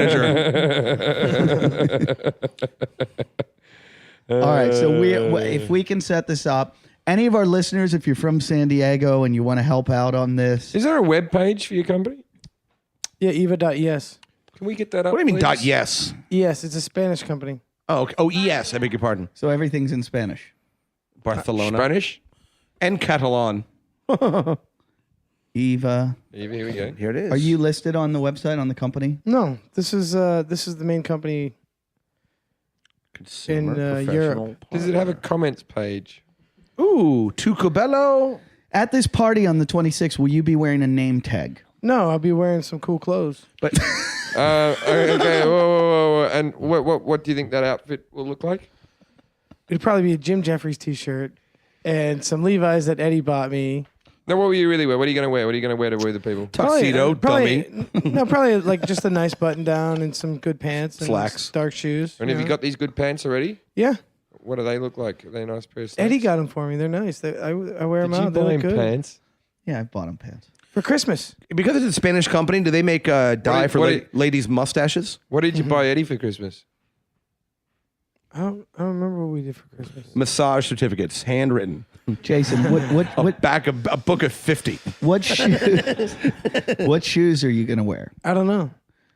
All right, so if we can set this up, any of our listeners, if you're from San Diego and you want to help out on this, Is there a web page for your company? Yeah, Eva.es. Can we get that up? What do you mean? please? Yes. Yes, it's a Spanish company. Oh, okay. Oh, yes. I beg your pardon. so everything's in Spanish. Barcelona Spanish? and Catalan. Eva, Here we go. Here it is. are you listed on the website on the company? No, this is the main company. Consumer, in, professional Europe? Does it have a comments page? Ooh, Tucobello. At this party on the 26th, will you be wearing a name tag? No, I'll be wearing some cool clothes. But Okay. Whoa. And what do you think that outfit will look like? It'd probably be a Jim Jeffries t-shirt and some Levi's that Eddie bought me. Now, what will you really wear? What are you going to wear? What are you going to wear to woo the people? tuxedo, dummy. Probably like just a nice button down and some good pants and Slacks. dark shoes. And have you got these good pants already? Yeah, What do they look like? Are they a nice pair of slacks? Eddie got them for me. They're nice. I wear them Did you out. They buy look him good pants? Yeah, I bought him pants. for Christmas. Because it's a Spanish company, do they make dye for ladies' mustaches? What did you buy Eddie for Christmas? I don't remember what we did for Christmas. Massage certificates, handwritten. Jason, what Back a book of 50. what shoes? What shoes are you gonna wear? I don't know.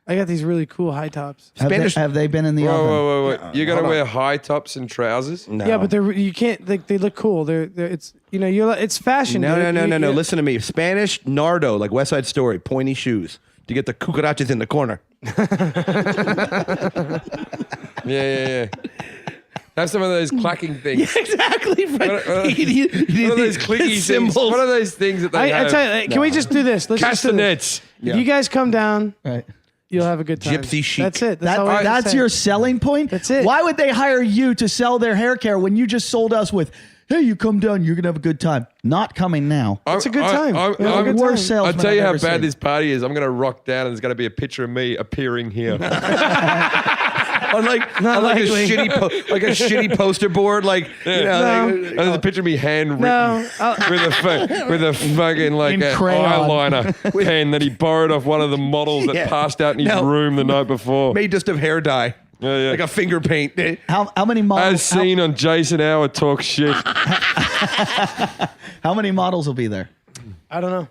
I got these really cool high tops. Have they been in the oven? Whoa. You're going to wear high tops and trousers? No. Yeah, but you can't. They look cool. They're it's it's fashion. No. dude. You- Listen to me. Spanish Nardo, like West Side Story, pointy shoes to get the cucarachas in the corner. Yeah. Have some of those clacking things. Exactly. What are those clicky symbols. things? What are those things that they I have? tell you, can we just do this? Let's just do this. Castanets. If you guys come down, Right. you'll have a good time. Gypsy chic. That's it. That's, all we have to That's say. your selling point? That's it. Why would they hire you to sell their hair care when you just sold us with, hey, you come down, you're going to have a good time? Not coming now. It's a good time. I'm We have a good worst time. I'll salesman tell you I've how ever bad seen. this party is. I'm going to rock down and there's going to be a picture of me appearing here. on like a shitty poster board, like And there's a picture of me handwritten No, with a fucking like In a crayon. eyeliner pen that he borrowed off one of the models that Yeah. passed out in his No. room the night before. made just of hair dye, Yeah. like a finger paint. How many models? As seen on Jason Hour Talk Shit. How many models will be there? I don't know.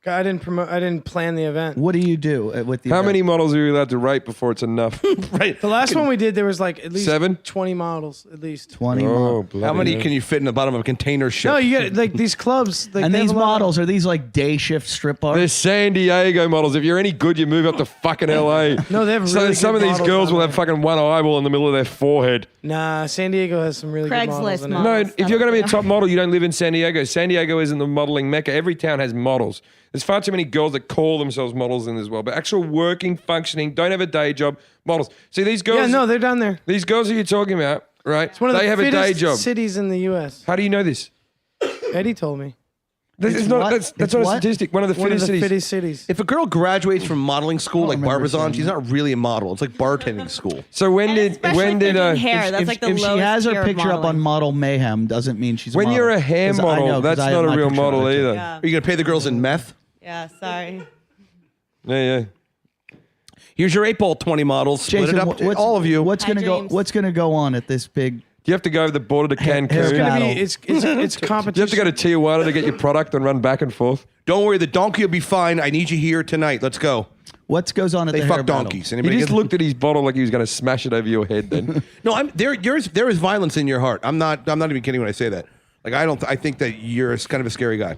I didn't plan the event. What do you do with the How event? many models are you allowed to rate before it's enough? Right. The last one we did, there was like at least 7? 20 models, at least. 20 Oh, models. bloody How many hell. can you fit in the bottom of a container ship? No, you get like these clubs. Like, And they have these a lot of- models, are these like day shift strip bars? They're San Diego models. If you're any good, you move up to fucking LA. No, they have So really some good of these models girls down will have there. fucking one eyeball in the middle of their forehead. Nah, San Diego has some really good models. Craigslist in it. models. No, if you're going to be a top model, you don't live in San Diego. San Diego isn't the modeling mecca. Every town has models. There's far too many girls that call themselves models in as well, but actual working, functioning, don't have a day job models. See, these girls. Yeah, no, they're down there. These girls who you're talking about, right? It's one of they the have a day fittest job. cities in the U.S. How do you know this? Eddie told me. This It's is not. what? That's It's not a what? statistic. One of the One of fittest the cities. fittest cities. If a girl graduates from modeling school like remember Barbara's on, saying she's not really a model. It's like bartending school. So when And did especially if they're doing hair. That's if, like the if she lowest has tier her of picture up on modeling. Model Mayhem, doesn't mean she's a when model. you're a hair 'Cause I model, know, 'cause that's I have not a my real picture on model it, too. either. Yeah. Are you going to pay the girls in meth? Yeah, sorry. Yeah. Here's your 8 ball 20 models. Split Jason, it up, what's, all of you. What's Hi, gonna go? James. What's gonna go on at this big? Do you have to go over the border to Cancun? hair It's gonna battle. be. It's competition. Do you have to go to Tijuana to get your product and run back and forth? Don't worry, the donkey will be fine. I need you here tonight. Let's go. What goes on at They the hair fuck battle? donkeys. He Anybody just get- looked at his bottle like he was going to smash it over your head. Then No, there is violence in your heart. I'm not even kidding when I say that. Like I think that you're kind of a scary guy.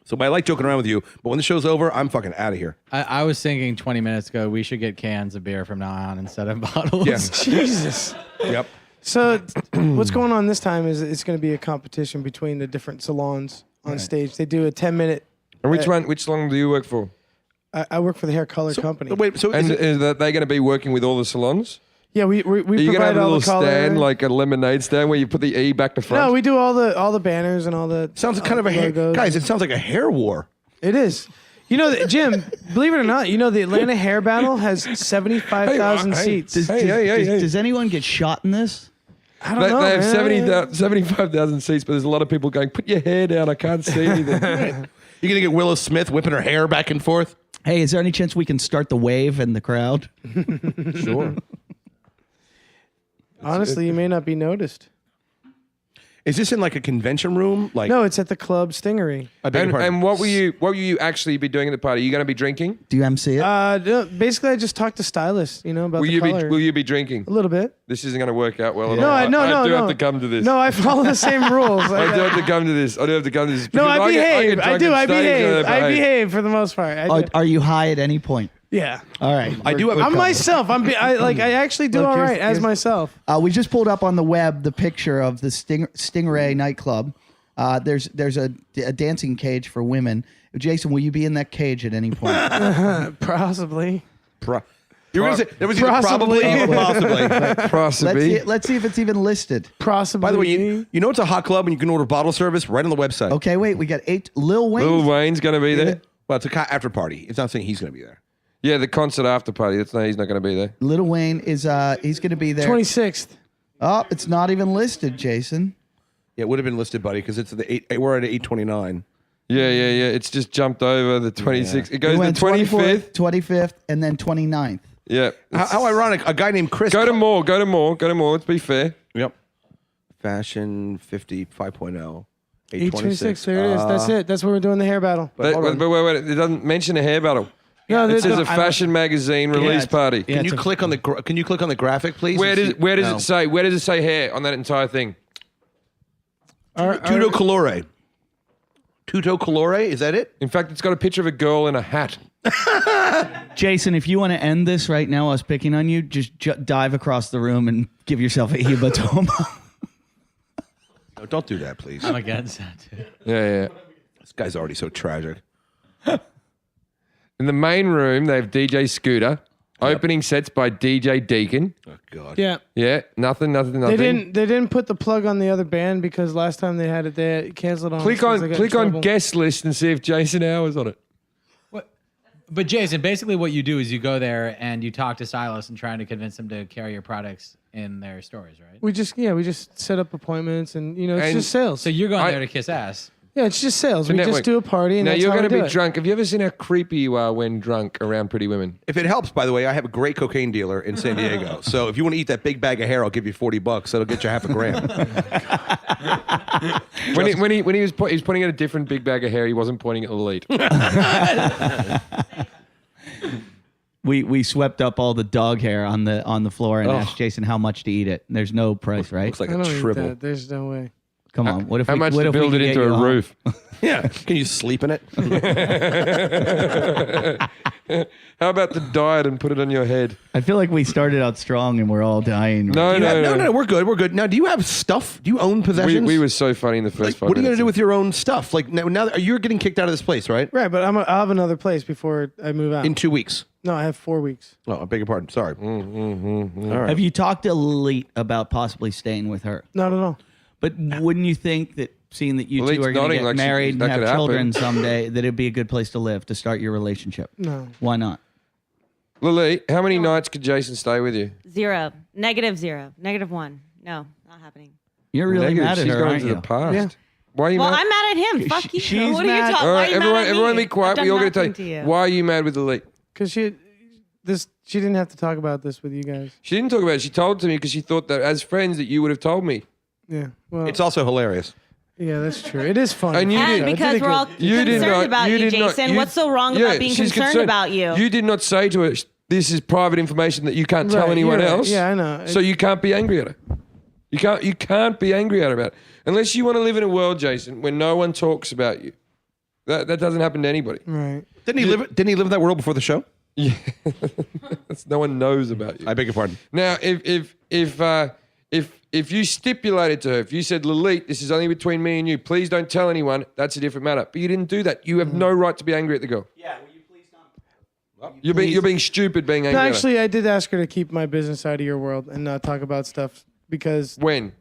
So I like joking around with you, but when the show's over, I'm fucking out of here. I was thinking 20 minutes ago we should get cans of beer from now on instead of bottles. Yeah. Jesus. Yep. So what's going on this time is it's going to be a competition between the different salons on stage. They do a 10-minute. and which salon do you work for? I work for the hair color company. Wait, so And is that they going to be working with all the salons? Yeah, we Are you going to provide have a all little the color. stand, like a lemonade stand, where you put the E back to front? No, we do all the banners and all the. sounds kind of a hair logos. guys. It sounds like a hair war. It is. You know, Jim, believe it or not, you know the Atlanta Hair Battle has 75,000 Hey, seats. Does anyone get shot in this? I don't They, know. they have man. 75,000 seats, but there's a lot of people going, put your hair down, I can't see anything. You're gonna get Willow Smith whipping her hair back and forth. Hey, is there any chance we can start the wave in the crowd? Sure. Honestly, you may not be noticed. Is this in like a convention room? Like No, it's at the Club Stingery. I beg your And, pardon. and what will you actually be doing at the party? Are you going to be drinking? Do you MC it? No, basically, I just talked to stylists, about Will the you color. will you be drinking? A little bit. This isn't going to work out well at No, all. I no, I do no. have to come to this. No, I follow the same rules. I do have to come to this. I do have to come to this. No, because I behave. get I do. drunk I on stage and behave. I behave for the most part. I do. Are you high at any point? Yeah. All right. I do have a I'm myself. I actually do Look, all here's- right as here's- myself. We just pulled up on the web the picture of the Stingray nightclub. There's a dancing cage for women. Jason, will you be in that cage at any point? Possibly. You were gonna say there was either Possibly. probably or possibly. Possibly. let's see if it's even listed. Possibly. By the way, you know it's a hot club and you can order bottle service right on the website. Okay, wait. We got 8 Lil Wayne. Lil Wayne's going to be there. Well, it's a after party. It's not saying he's going to be there. Yeah, the concert after party. He's not going to be there. Lil Wayne is he's going to be there. 26th. Oh, it's not even listed, Jason. Yeah, it would have been listed, buddy, because it's we're at 8:29. Yeah. It's just jumped over the 26th. It We goes the went 25th. 25th, and then 29th. Yeah. How ironic! A guy named Chris. Go to more. Let's be fair. Yep. Fashion 50 5.0. 826. There it is. That's it. That's where we're doing the hair battle. But hold on. wait. It doesn't mention a hair battle. No, It says a I don't- fashion magazine release party. Yeah, Can you click on the graphic, please? Where does No. it say? Where does it say hair on that entire thing? Tutto colore? Tutto colore? Is that it? In fact, it's got a picture of a girl in a hat. Jason, if you want to end this right now, us picking on you, just dive across the room and give yourself a hematoma. No, don't do that, please. I'm against that too. Yeah. This guy's already so tragic. In the main room, they have DJ Scooter. Opening sets by DJ Deacon. Oh God. Yeah. Yeah, nothing. They didn't put the plug on the other band because last time they had it, they canceled on us Click 'cause they got in on trouble. guest list and see if Jason Hour's on it. But Jason, basically what you do is you go there and you talk to stylists and trying to convince them to carry your products in their stores, right? We just set up appointments and it's And- just sales. So you're going I- there to kiss ass. Yeah, it's just sales. To We network. just do a party, and Now that's you're how going to we do be it. drunk. Have you ever seen how creepy you are when drunk around pretty women? If it helps, by the way, I have a great cocaine dealer in San Diego. So if you want to eat that big bag of hair, I'll give you $40. That'll get you half a gram. When he was pointing at a different big bag of hair, he wasn't pointing at the lead. We swept up all the dog hair on the floor and asked Jason how much to eat it. There's no price, right? Looks like I a don't eat triple. that. There's no way. Come on. What if How we, much what to if we build it could into get you a home? roof? Yeah. Can you sleep in it? How about the diet and put it on your head? I feel like we started out strong and we're all dying. No, No, we're good. We're good. Now, do you have stuff? Do you own possessions? We were so funny in the first Like, 5 what are you going minutes. to do with your own stuff? Like now you're getting kicked out of this place, right? Right, but I'll have another place before I move out. In 2 weeks. No, I have 4 weeks. Oh, I beg your pardon. Sorry. All right. Have you talked to Lilith about possibly staying with her? Not at all. But wouldn't you think that seeing that you Lilith's two are going to nodding get like she- married and that have could happen. children someday, that it'd be a good place to live to start your relationship? No. Why not? Lily, how many nights could Jason stay with you? 0. -0. -1. No, not happening. You're really Negative. mad at She's her, gone aren't to you? the past. Yeah. Why are you Well, mad? I'm mad at him. Fuck you. she's What are mad. you talking? All Why right, are you mad at everyone me? be quiet. I've done We all got to nothing tell to you. Why are you mad with Lily? Because she didn't have to talk about this with you guys. She didn't talk about it. She told it to me because she thought that as friends that you would have told me. Yeah. Well, It's also hilarious. yeah, that's true. It is funny. And you for did- sure. And I because did a we're all good- You did concerned not. about you, did not- Jason. What's so wrong Yeah, about being she's concerned about you? You did not say to her, "This is private information that you can't tell Right, anyone you're right. else." Yeah, I know. So you can't be angry at her. You can't be angry at her about it unless you want to live in a world, Jason, where no one talks about you. That doesn't happen to anybody. Right. Didn't he live in that world before the show? Yeah, no one knows about you. I beg your pardon. Now, if you stipulated to her, if you said, Lilith, this is only between me and you, please don't tell anyone, that's a different matter. But you didn't do that. You have no right to be angry at the girl. Yeah, will you please not? You're being stupid being angry No, at her. actually, I did ask her to keep my business out of your world and not talk about stuff because When?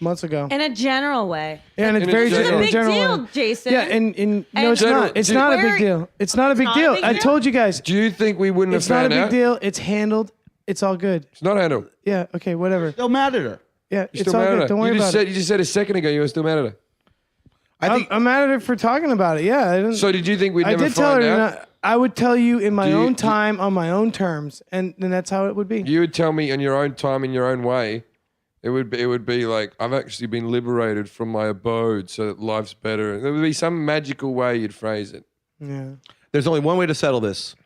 months ago. In a general way. Yeah, and it's in a very It's a general- big general deal, way. Jason. Yeah, and no, it's General- not. It's do- not a Where- big deal. It's not a big not a deal. big I deal? told you guys. Do you think we wouldn't It's have not a found big out? deal. It's handled. It's all good. It's not handled. Yeah. Okay. Whatever. Still mad at her. Yeah. You're It's still all mad at good. her. Don't worry about it. You just said a second ago you were still mad at her. I'm mad at her for talking about it. Yeah. I didn't, So did you think we'd I never did tell her find to out? not, I would tell you in my Do you- own do- time on my own terms, and then that's how it would be. You would tell me in your own time, in your own way. It would be like, I've actually been liberated from my abode so that life's better. There would be some magical way you'd phrase it. Yeah. There's only one way to settle this: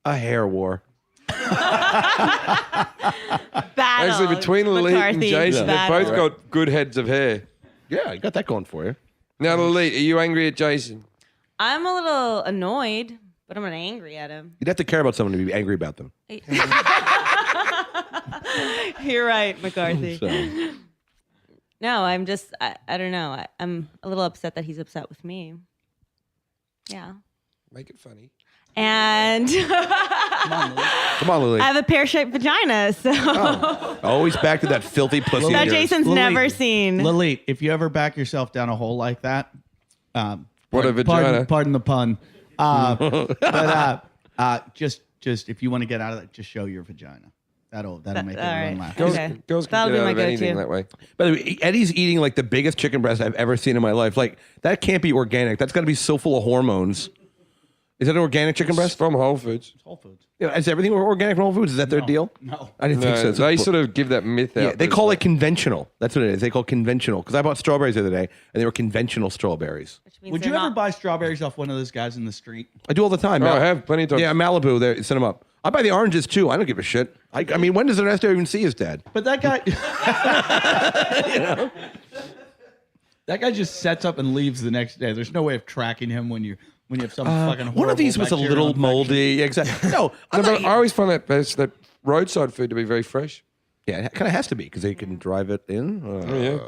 a hair war. Battle. Actually, between Lilith and McCarthy Jason, they've battle. both got good heads of hair. Yeah, you got that going for you. Now, Lilith, are you angry at Jason? I'm a little annoyed, but I'm not angry at him. You'd have to care about someone to be angry about them. You're right, McCarthy. So. No, I'm just, I don't know. I'm a little upset that he's upset with me. Yeah. Make it funny. And Come on, Lily. I have a pear-shaped vagina, so Always back to that filthy pussy. that of yours. Jason's Lily. never seen. Lilith, if you ever back yourself down a hole like that, What a vagina. Pardon the pun. Just if you want to get out of that, just show your vagina. That'll make all everyone right. laugh. Okay. Girls can That'll get be out my of anything go-to. that way. By the way, Eddie's eating like the biggest chicken breast I've ever seen in my life. Like, that can't be organic. That's got to be so full of hormones. Is that an organic chicken It's breast? from Whole Foods. Whole Foods. You know, is everything organic from Whole Foods? Is that their deal? No. I didn't think No, so. they sort of give that myth out. Yeah, they that call it's it conventional. That's what it is. They call it conventional. Because I bought strawberries the other day, and they were conventional strawberries. Which means Would they're you ever not- buy strawberries off one of those guys in the street? I do all the time. Oh, I have plenty of times. Yeah, Malibu. They send them up. I buy the oranges too. I don't give a shit. I mean, when does Ernesto even see his dad? But that guy, that guy just sets up and leaves the next day. There's no way of tracking him when you have some fucking. One of these horrible was a bacterial little infection. moldy. Yeah, exactly. No, I'm No, not, but I always find that roadside food to be very fresh. yeah, it kind of has to be because they can drive it in. yeah.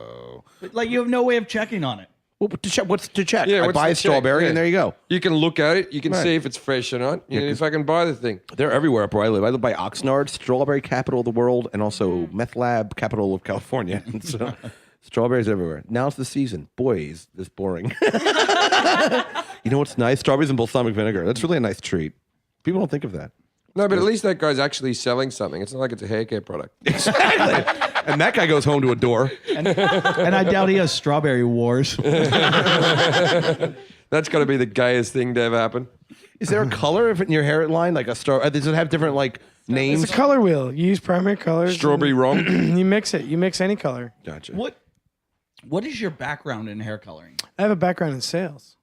But, like you have no way of checking on it. Well, to check, what's to check? Yeah, I what's buy the a strawberry check? and Yeah. there you go. You can look at it. You can Right. see if it's fresh or not. You know, if I can buy the thing. They're everywhere up where I live. I live by Oxnard, strawberry capital of the world, and also meth lab capital of California. And so strawberries everywhere. Now it's the season. Boy, is this boring. You know what's nice? Strawberries and balsamic vinegar. That's really a nice treat. People don't think of that. No, but at least that guy's actually selling something. It's not like it's a hair care product. Exactly. And that guy goes home to a door. And I doubt he has strawberry wars. That's got to be the gayest thing to ever happen. Is there a color in your hairline, like a star? Does it have different like names? It's a color wheel. You use primary colors. Strawberry wrong. You mix it. You mix any color. Gotcha. What is your background in hair coloring? I have a background in sales.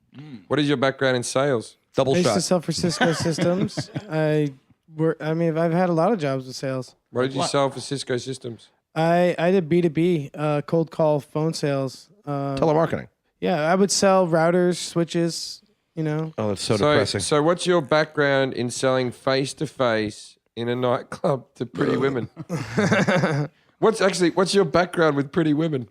What is your background in sales? Double I used to shot. sell for Cisco Systems. I've had a lot of jobs with sales. What did you sell for Cisco Systems? I did B2B, cold call phone sales. Telemarketing. Yeah, I would sell routers, switches, you know. Oh, that's so depressing. So what's your background in selling face-to-face in a nightclub to pretty women? What's your background with pretty women?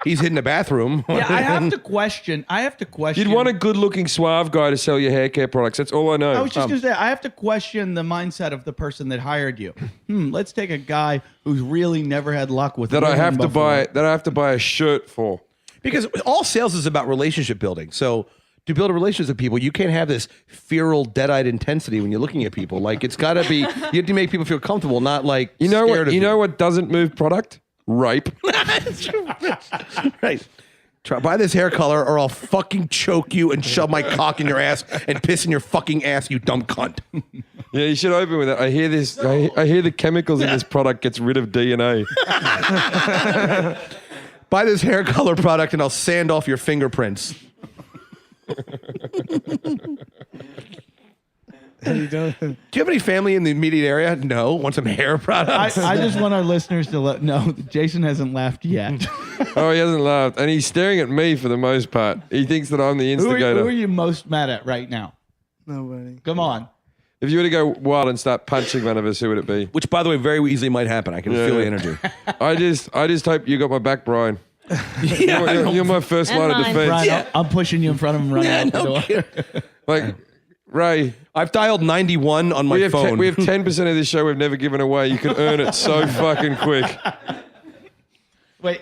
He's in the bathroom. Yeah, I have to question. You'd want a good-looking suave guy to sell your hair care products. That's all I know. I was just going to say, I have to question the mindset of the person that hired you. Let's take a guy who's really never had luck with that I women have to before. buy a shirt for. Because all sales is about relationship building. So to build a relationship with people, you can't have this feral, dead-eyed intensity when you're looking at people. Like it's got to be. You have to make people feel comfortable, not like You know scared what? of You know what doesn't move product? Rape. Right. Buy this hair color, or I'll fucking choke you and shove my cock in your ass and piss in your fucking ass, you dumb cunt. Yeah, you should open with it. I hear this. I hear the chemicals in this product gets rid of DNA. Buy this hair color product, and I'll sand off your fingerprints. You don't. Do you have any family in the immediate area? No. Want some hair products? I just want our listeners to know that Jason hasn't laughed yet. Oh, he hasn't laughed, and he's staring at me for the most part. He thinks that I'm the instigator. Who are you most mad at right now? Nobody. Come on. If you were to go wild and start punching one of us, who would it be? Which, by the way, very easily might happen. I can feel the energy. I just hope you got my back, Brian. You're my first And line of mine. defense. Brian, I'm pushing you in front of him running out the door. Like, Ray, I've dialed 91 on my phone. we have 10% of this show we've never given away. You could earn it so fucking quick. Wait,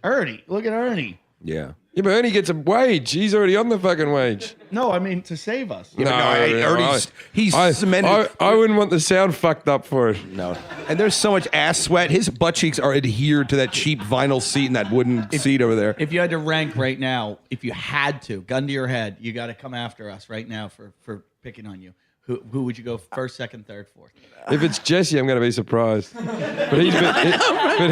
Ernie. Look at Ernie. Yeah. Yeah, but Ernie gets a wage. He's already on the fucking wage. No, I mean to save us. No, Ernie's he's cemented. I wouldn't want the sound fucked up for it. No. And there's so much ass sweat. His butt cheeks are adhered to that cheap vinyl seat and that wooden seat over there. If you had to rank right now, if you had to, gun to your head, you got to come after us right now for picking on you. Who would you go first, second, third, fourth? If it's Jesse, I'm going to be surprised. But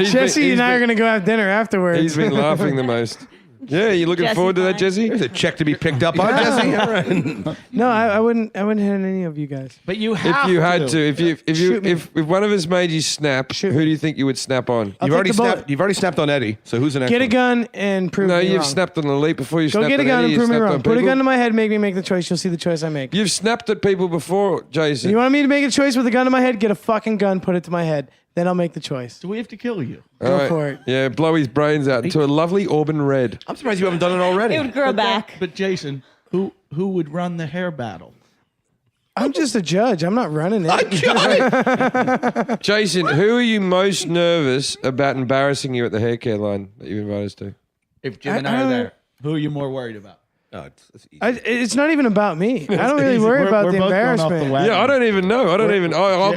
Jesse and I are gonna go have dinner afterwards. He's been laughing the most. Yeah, you looking Jesse forward to that, fine. Jesse? There's a check to be picked up on, Jesse. All right. No, I wouldn't hit any of you guys. But you have If you had to, Shoot me. if one of us made you snap, Shoot who me. do you think you would snap on? I'll You've already take the bullet. snapped. You've already snapped on Eddie. So who's the next? Get a one? gun and prove No, me you've wrong. snapped on Elite before you Go snapped get a on gun Eddie, and you prove me snapped wrong. on Put a people. gun to my head, make me make the choice. You'll see the choice I make. You've snapped at people before, Jason. You want me to make a choice with a gun to my head? Get a fucking gun, put it to my head. Then I'll make the choice. Do we have to kill you? All Go right. for it. Yeah, blow his brains out into a lovely auburn red. I'm surprised you haven't done it already. It would grow back. But Jason, who would run the hair battle? I'm just a judge. I'm not running it. Jason, who are you most nervous about embarrassing you at the hair care line that you invited us to? If Jim and I I are don't- there, who are you more worried about? Oh, it's easy. It's not even about me. I don't really worry about the both going off the embarrassment. wagon. Yeah, I don't even know.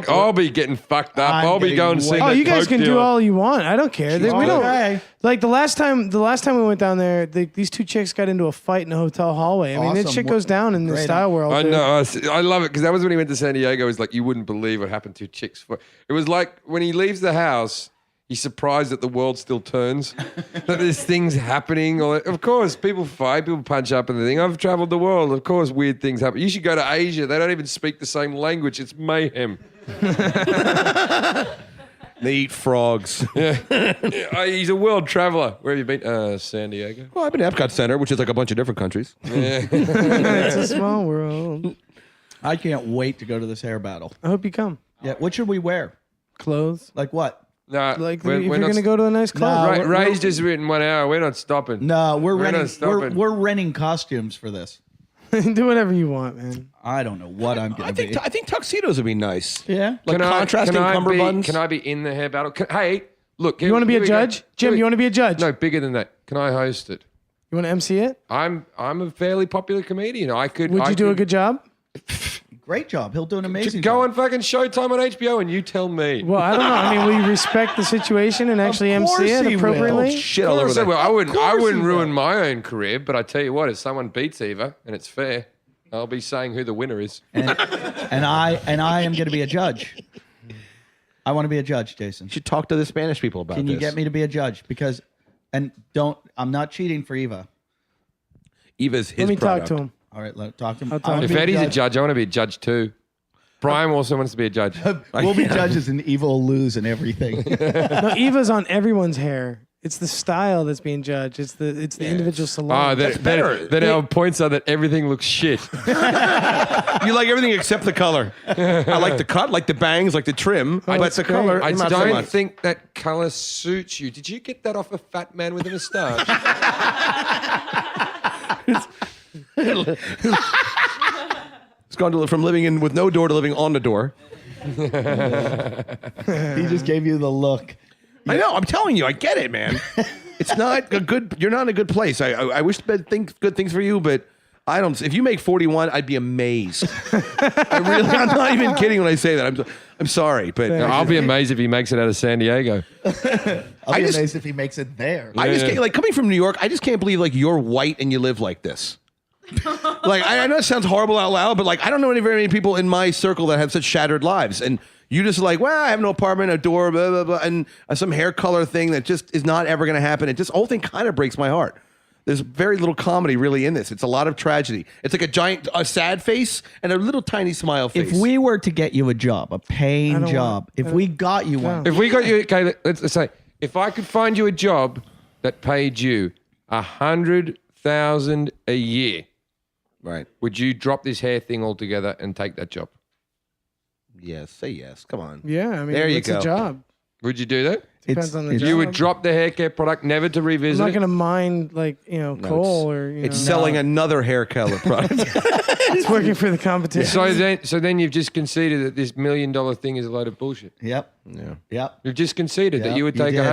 I'll be getting fucked up. I'm I'll be getting going to see way- Oh, the you guys coke can do dealer. all you want. I don't care. We don't. Okay. Like the last time we went down there, these two chicks got into a fight in a hotel hallway. I mean, that Awesome. shit goes down in the Great. style world. I dude. know. I love it because that was when he went to San Diego. It was like you wouldn't believe what happened to chicks. It was like when he leaves the house, he's surprised that the world still turns, that there's things happening. Of course, people fight, people punch up and everything. I've traveled the world. Of course, weird things happen. You should go to Asia. They don't even speak the same language. It's mayhem. They eat frogs. He's a world traveler. Where have you been? San Diego. Well, I've been to Epcot Center, which is like a bunch of different countries. It's a small world. I can't wait to go to this hair battle. I hope you come. Yeah. What should we wear? Clothes. Like what? No, Like we're if you're not gonna go to a nice club. No, Ray's just written 1 hour. We're not stopping. No, we're We're renting. not stopping. We're renting costumes for this. Do whatever you want, man. I don't know what I'm gonna be. I think tuxedos would be nice. Yeah. Like contrasting cummerbunds. Can I be in the hair battle? Hey, look. You want to be a judge, Jim? You want to be a judge? No, bigger than that. Can I host it? You want to MC it? I'm a fairly popular comedian. I could. Would you do a good job? great job. He'll do an amazing Go job. on fucking Showtime on HBO and you tell me. Well, I don't know. I mean, will you respect the situation and actually course MC it he will. appropriately? Shit all over So, there. well, I wouldn't course he ruin will. my own career, but I tell you what, if someone beats Eva and it's fair, I'll be saying who the winner is. And I am going to be a judge. I want to be a judge, Jason. You should talk to the Spanish people about Can this. you get me to be a judge? Because, I'm not cheating for Eva. Eva's his Let me product. talk to him. All right, talk to him. I'll talk I wanna to If be Eddie's a judge, I want to be a judge too. Brian also wants to be a judge. We'll be judges and Eva will lose and everything. No, Eva's on everyone's hair. It's the style that's being judged. It's the individual salon. Then our points are that everything looks shit. You like everything except the color. I like the cut, like the bangs, like the trim, but that's the great. color, I not so don't much. think that color suits you. Did you get that off a fat man with a moustache? It's gone from living in with no door to living on the door. He just gave you the look. I know. I'm telling you, I get it, man. It's not a good. You're not in a good place. I wish good things for you, but I don't. If you make 41, I'd be amazed. I'm not even kidding when I say that. I'm sorry, but I'll be amazed if he makes it out of San Diego. I'll be amazed if he makes it there. I just can't, like coming from New York. I just can't believe like you're white and you live like this. Like I know it sounds horrible out loud, but like I don't know very many people in my circle that have such shattered lives, and you just like, well, I have no apartment, a door, blah blah blah, and some hair color thing that just is not ever going to happen. It just whole thing kind of breaks my heart. There's very little comedy really in this. It's a lot of tragedy. It's like a sad face and a little tiny smile face. If we were to get you a job, a paying don't job, if we got you one, If we got you, okay, let's say, if I could find you a job that paid you $100,000 a year, right? would you drop this hair thing altogether and take that job? Yes, say yes. Come on. Yeah, I mean, There you it's go. a job. Would you do that? Depends on the job. You would drop the hair care product, never to I'm revisit not it? going to mind like coal or It's selling another hair color product. it's working for the competition. So then you've just conceded that this $1 million thing is a load of bullshit. yep, Yeah. yep. You've just conceded that Yeah, you would you take did. a You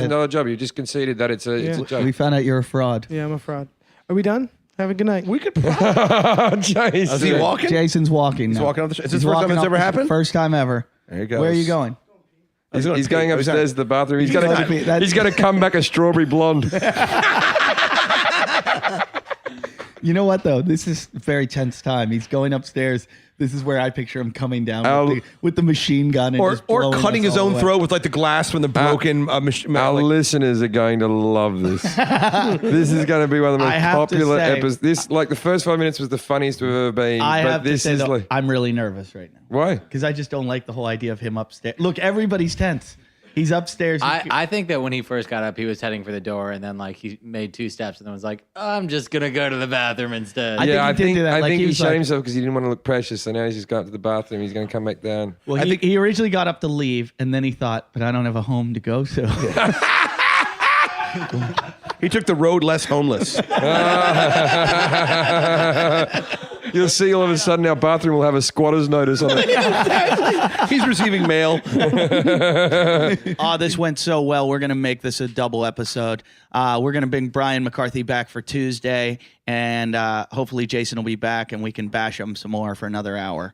$100,000 job. You just conceded that it's a joke. We found out you're a fraud. Yeah, I'm a fraud. Are we done? Have a good night. We could. Jason. Is he walking? Jason's walking. He's walking up the street. Is this the first time it's ever happened? First time ever. There he goes. Where are you going? He's going upstairs to the bathroom. He's going going to pee. That's- to come back a strawberry blonde. You know what though? This is a very tense time. He's going upstairs. This is where I picture him coming down with the machine gun and Or just blowing cutting us his all own away. throat with like the glass from the broken machine. Our listeners are going to love this. This is going to be one of the I most have to popular say- episodes. This, like the first 5 minutes, was the funniest we've ever been. I but have this to say is though, like, I'm really nervous right now why? because I just don't like the whole idea of him upstairs. Look, everybody's tense. He's upstairs. I think that when he first got up, he was heading for the door, and then like he made 2 steps, and then was like, "I'm just gonna go to the bathroom instead." I think he did do that. I Like, think he he was showed like- himself because he didn't want to look precious. So now he's just going to the bathroom. He's going to come back down. Well, he originally got up to leave, and then he thought, "But I don't have a home to go." So He took the road less homeless. You'll see all of a sudden our bathroom will have a squatter's notice on it. He's receiving mail. oh, this went so well. We're going to make this a double episode. We're going to bring Brian McCarthy back for Tuesday, and hopefully Jason will be back, and we can bash him some more for another hour.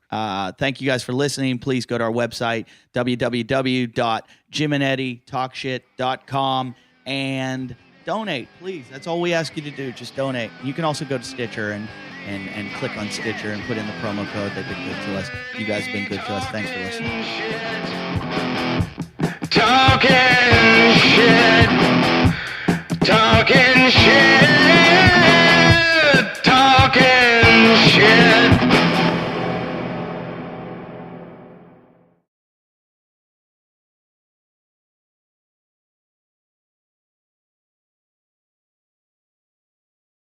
Thank you guys for listening. Please go to our website, www.jimanettitalkshit.com, and donate, please. That's all we ask you to do. Just donate. You can also go to Stitcher and click on Stitcher and put in the promo code. They've been good to us. You guys have been good to us. Thanks for listening. Talking